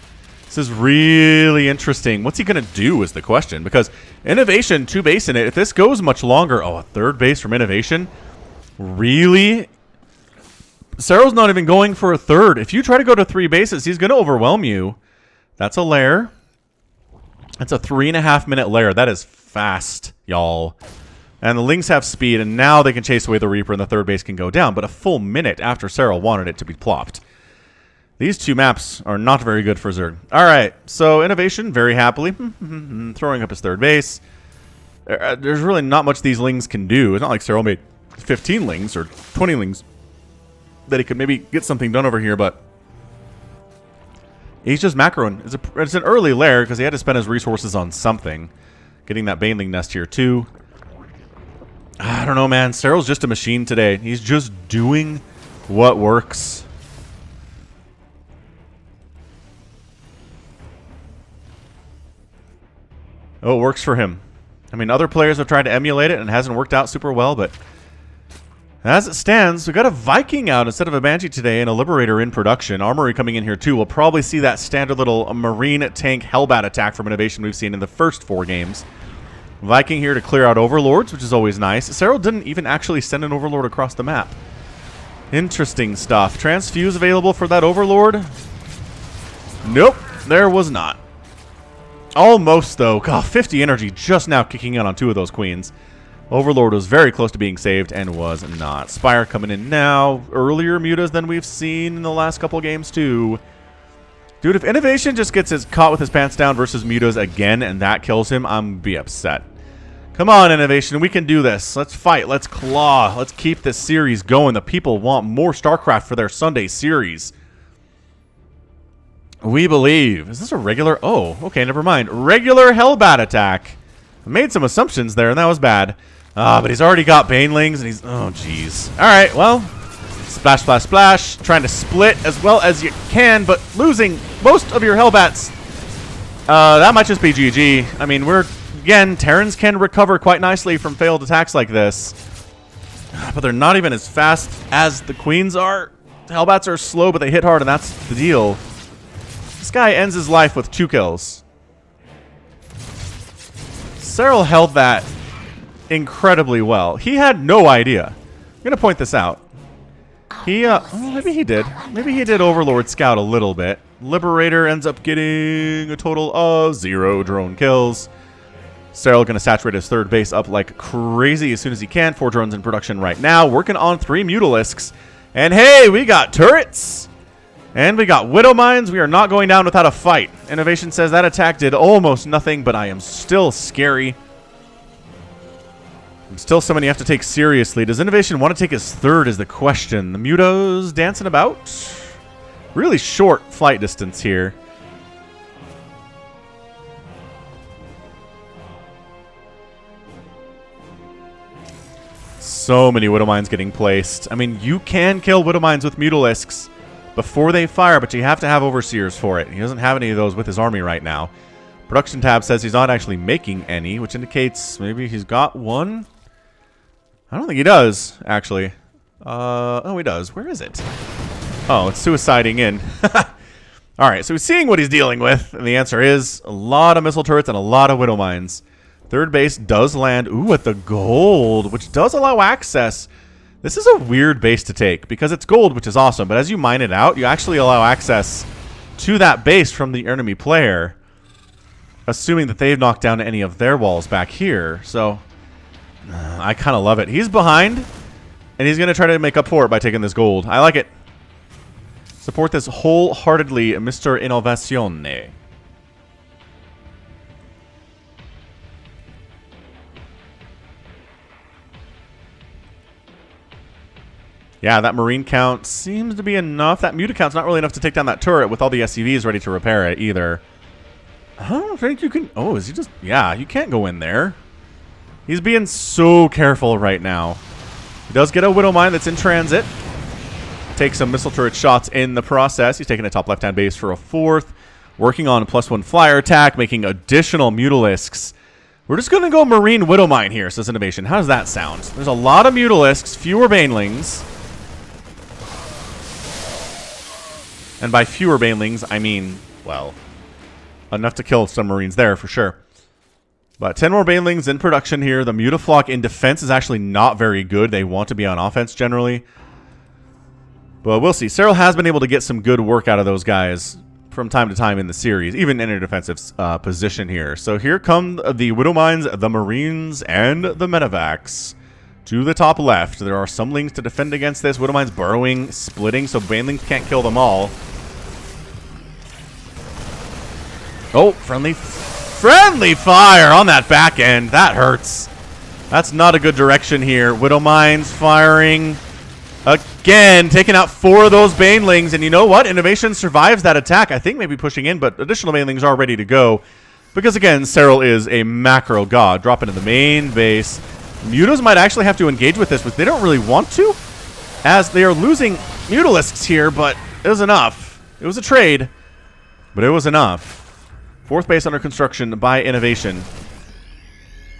[SPEAKER 1] This is really interesting. What's he going to do is the question. Because INnoVation, 2-base in it. If this goes much longer... Oh, a third base from INnoVation? Really? Serral's not even going for a third. If you try to go to 3 bases, he's going to overwhelm you. That's a lair. That's a 3.5-minute lair. That is fast, y'all. And the Lings have speed, and now they can chase away the Reaper, and the third base can go down. But a full minute after Serral wanted it to be plopped. These 2 maps are not very good for Zerg. All right, so INnoVation, very happily, throwing up his third base. There's really not much these Lings can do. It's not like Serral made 15 Lings or 20 Lings that he could maybe get something done over here, but he's just macroing. It's an early lair because he had to spend his resources on something. Getting that Baneling nest here, too. I don't know, man. Serral's just a machine today. He's just doing what works. Oh, it works for him. I mean, other players have tried to emulate it and it hasn't worked out super well, but as it stands, we got a Viking out instead of a Banshee today and a Liberator in production. Armory coming in here too. We'll probably see that standard little Marine tank Hellbat attack from INnoVation we've seen in the first 4 games. Viking here to clear out Overlords, which is always nice. Serral didn't even actually send an Overlord across the map. Interesting stuff. Transfuse available for that Overlord? Nope, there was not. Almost though. God, 50 energy just now kicking in on 2 of those queens. Overlord was very close to being saved and was not. Spire coming in now. Earlier mutas than we've seen in the last couple games too. Dude, if INnoVation just gets caught with his pants down versus mutas again and that kills him, I'm be upset. Come on, INnoVation, we can do this. Let's fight. Let's claw. Let's keep this series going. The people want more StarCraft for their Sunday series. We believe. Is this a regular? Oh, okay, never mind. Regular Hellbat attack. I made some assumptions there, and that was bad. But he's already got Banelings, and he's... Oh, jeez. All right, well, splash, splash, splash. Trying to split as well as you can, but losing most of your Hellbats. That might just be GG. I mean, again, Terrans can recover quite nicely from failed attacks like this. But they're not even as fast as the Queens are. Hellbats are slow, but they hit hard, and that's the deal. This guy ends his life with 2 kills. Serral held that incredibly well. He had no idea. I'm going to point this out. Maybe he did. Maybe he did Overlord Scout a little bit. Liberator ends up getting a total of 0 drone kills. Serral going to saturate his third base up like crazy as soon as he can. 4 drones in production right now. Working on 3 Mutalisks. And hey, we got turrets. And we got Widow Mines. We are not going down without a fight. INnoVation says that attack did almost nothing, but I am still scary. I'm still someone you have to take seriously. Does INnoVation want to take his third is the question. The Mutos dancing about. Really short flight distance here. So many Widow Mines getting placed. I mean, you can kill Widow Mines with Mutalisks before they fire, but you have to have Overseers for it. He doesn't have any of those with his army right now. Production tab says he's not actually making any, which indicates maybe he's got one. I don't think he does, actually. Oh, he does. Where is it? Oh, it's suiciding in. All right, so he's seeing what he's dealing with, and the answer is a lot of missile turrets and a lot of Widow Mines. Third base does land, ooh, at the gold, which does allow access. This is a weird base to take because it's gold, which is awesome, but as you mine it out, you actually allow access to that base from the enemy player, assuming that they've knocked down any of their walls back here. So I kind of love it. He's behind, and he's going to try to make up for it by taking this gold. I like it. Support this wholeheartedly, Mr. INnoVation. Yeah, that Marine count seems to be enough. That Muta count's not really enough to take down that turret with all the SCVs ready to repair it either. I don't think you can... Oh, is he just... Yeah, you can't go in there. He's being so careful right now. He does get a Widow Mine that's in transit. Takes some missile turret shots in the process. He's taking a top left-hand base for a fourth. Working on a +1 flyer attack, making additional Mutalisks. We're just going to go Marine Widow Mine here, says INnoVation. How does that sound? There's a lot of Mutalisks, fewer Banelings. And by fewer Banelings, I mean, well, enough to kill some Marines there for sure. But 10 more Banelings in production here. The Mutaflock in defense is actually not very good. They want to be on offense generally. But we'll see. Serral has been able to get some good work out of those guys from time to time in the series, even in a defensive position here. So here come the Widow Mines, the Marines, and the Medivacs. To the top left, there are some Lings to defend against this. Widow Mines burrowing, splitting, so Banelings can't kill them all. Oh, friendly fire on that back end. That hurts. That's not a good direction here. Widow Mines firing again, taking out 4 of those Banelings. And you know what? INnoVation survives that attack. I think maybe pushing in, but additional Banelings are ready to go. Because again, Serral is a macro god. Drop into the main base. Mutos might actually have to engage with this, but they don't really want to, as they are losing Mutalisks here, but it was enough. It was a trade, but it was enough. Fourth base under construction by INnoVation.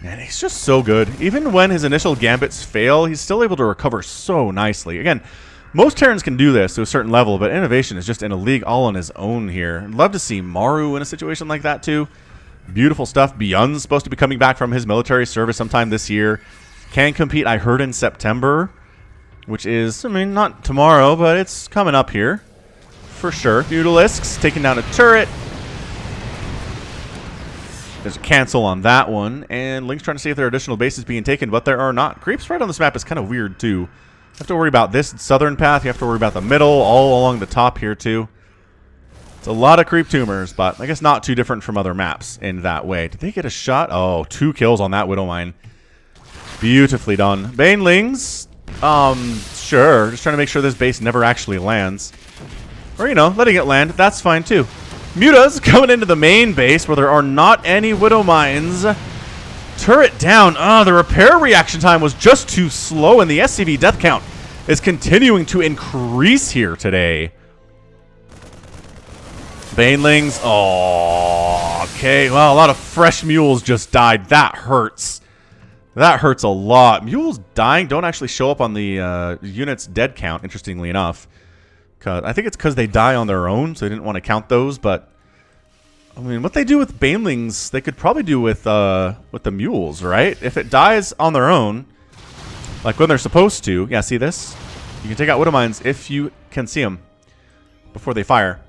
[SPEAKER 1] Man, he's just so good. Even when his initial gambits fail, he's still able to recover so nicely. Again, most Terrans can do this to a certain level, but INnoVation is just in a league all on his own here. I'd love to see Maru in a situation like that too. Beautiful stuff. Beyond's supposed to be coming back from his military service sometime this year. Can compete, I heard, in September, which is, I mean, not tomorrow, but it's coming up here for sure. Mutalisks taking down a turret. There's a cancel on that one. And Link's trying to see if there are additional bases being taken, but there are not. Creep spread on this map is kind of weird, too. You have to worry about this southern path. You have to worry about the middle, all along the top here, too. It's a lot of creep tumors, but I guess not too different from other maps in that way. Did they get a shot? Oh, 2 kills on that Widow Mine. Beautifully done. Banelings. Sure. Just trying to make sure this base never actually lands. Or, you know, letting it land. That's fine, too. Mutas coming into the main base where there are not any Widow Mines. Turret down. Oh, the repair reaction time was just too slow, and the SCV death count is continuing to increase here today. Banelings. Oh, okay. Well, a lot of fresh mules just died. That hurts. That hurts a lot. Mules dying don't actually show up on the unit's dead count, interestingly enough. I think it's because they die on their own, so they didn't want to count those. But I mean, what they do with Banelings, they could probably do with the mules, right? If it dies on their own, like when they're supposed to. Yeah, see this? You can take out Widow Mines if you can see them before they fire.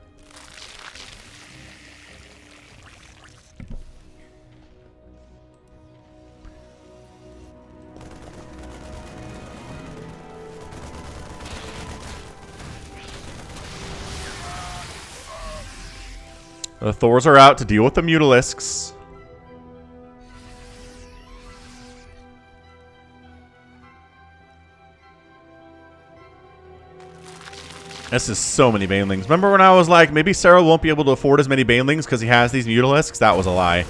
[SPEAKER 1] The Thors are out to deal with the Mutalisks. This is so many Banelings. Remember when I was like, maybe Serral won't be able to afford as many Banelings because he has these Mutalisks? That was a lie.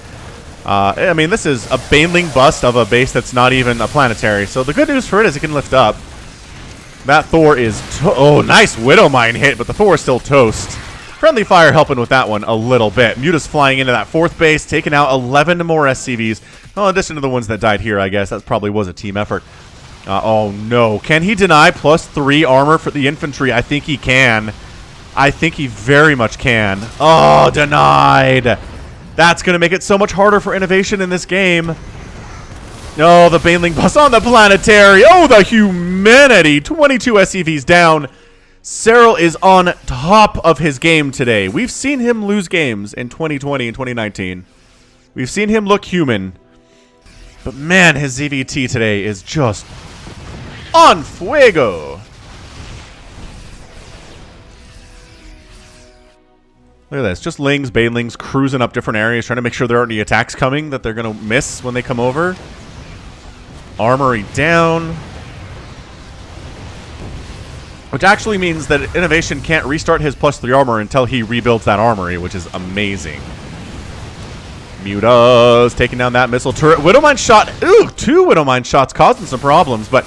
[SPEAKER 1] I mean, this is a Baneling bust of a base that's not even a planetary. So the good news for it is it can lift up. That Thor is... oh, nice Widowmine hit, but the Thor is still toast. Friendly Fire helping with that one a little bit. Muta's flying into that 4th base, taking out 11 more SCVs. Well, in addition to the ones that died here, I guess. That probably was a team effort. Oh, no. Can he deny +3 armor for the infantry? I think he can. I think he very much can. Oh, denied. That's going to make it so much harder for INnoVation in this game. Oh, the Baneling bust on the planetary. Oh, the humanity. 22 SCVs down. Serral is on top of his game today. We've seen him lose games in 2020 and 2019. We've seen him look human. But man, his ZVT today is just on fuego. Look at this. Just Lings, Banelings cruising up different areas, trying to make sure there aren't any attacks coming that they're going to miss when they come over. Armory down. Which actually means that INnoVation can't restart his +3 armor until he rebuilds that armory, which is amazing. Mutas taking down that missile turret. Widowmine shot. Ooh, 2 Widowmine shots causing some problems, but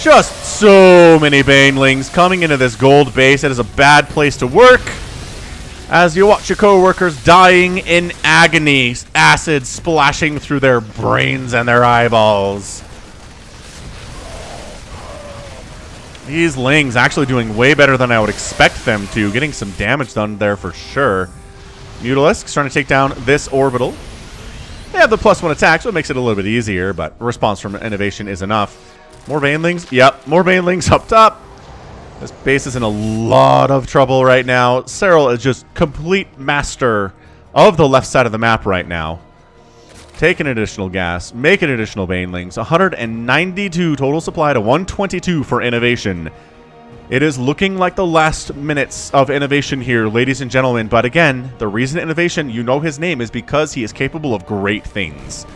[SPEAKER 1] just so many Banelings coming into this gold base. It is a bad place to work. As you watch your co-workers dying in agony, acid splashing through their brains and their eyeballs. These Lings actually doing way better than I would expect them to. Getting some damage done there for sure. Mutalisks trying to take down this orbital. They have the +1 attack, so it makes it a little bit easier, but response from INnoVation is enough. More Banelings? Yep, more Banelings up top. This base is in a lot of trouble right now. Serral is just complete master of the left side of the map right now. Taking additional gas, making additional Banelings. 192 total supply to 122 for INnoVation. It is looking like the last minutes of INnoVation here, ladies and gentlemen. But again, the reason INnoVation, you know his name, is because he is capable of great things.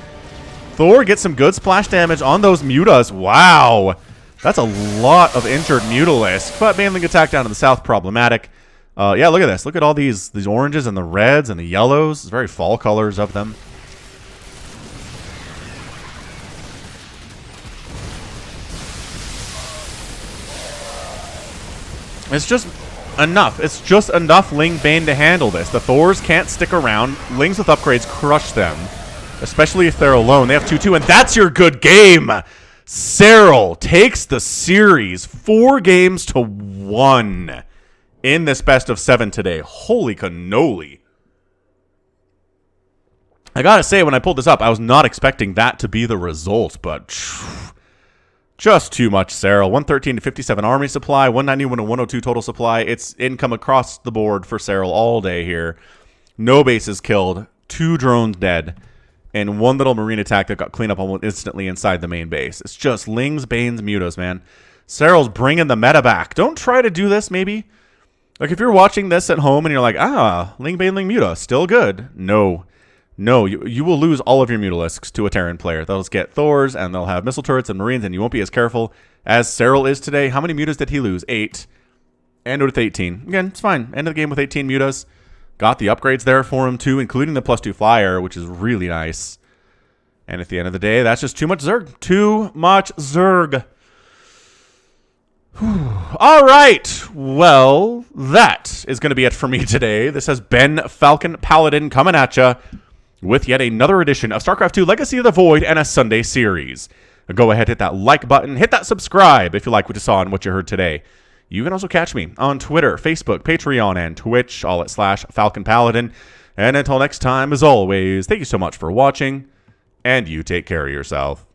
[SPEAKER 1] Thor gets some good splash damage on those Mutas. Wow. That's a lot of injured Mutalisk. But Baneling attack down to the south, problematic. Yeah, look at this. Look at all these oranges and the reds and the yellows. It's very fall colors of them. It's just enough. It's just enough Ling Bane to handle this. The Thors can't stick around. Lings with upgrades crush them, especially if they're alone. They have 2-2, and that's your good game. Serral takes the series 4-1 in this best of 7 today. Holy cannoli. I gotta say, when I pulled this up, I was not expecting that to be the result, but just too much Serral. 113 to 57 army supply, 191 to 102 total supply. It's income across the board for Serral all day here. No bases killed, 2 drones dead, and 1 little marine attack that got cleaned up almost instantly inside the main base. It's just Lings, Banes, Mutas, man. Serral's bringing the meta back. Don't try to do this, maybe. Like, if you're watching this at home and you're like, Ling, Bane, Ling, Muta, still good. No. No, you will lose all of your Mutalisks to a Terran player. They'll just get Thors, and they'll have missile turrets and Marines, and you won't be as careful as Serral is today. How many Mutas did he lose? 8. And with 18. Again, it's fine. End of the game with 18 Mutas. Got the upgrades there for him, too, including the +2 flyer, which is really nice. And at the end of the day, that's just too much Zerg. Too much Zerg. All right. Well, that is going to be it for me today. This has been Falcon Paladin coming at ya with yet another edition of StarCraft 2 Legacy of the Void and a Sunday series. Go ahead, hit that like button, hit that subscribe if you like what you saw and what you heard today. You can also catch me on Twitter, Facebook, Patreon, and Twitch, all at /Falcon Paladin. And until next time, as always, thank you so much for watching, and you take care of yourself.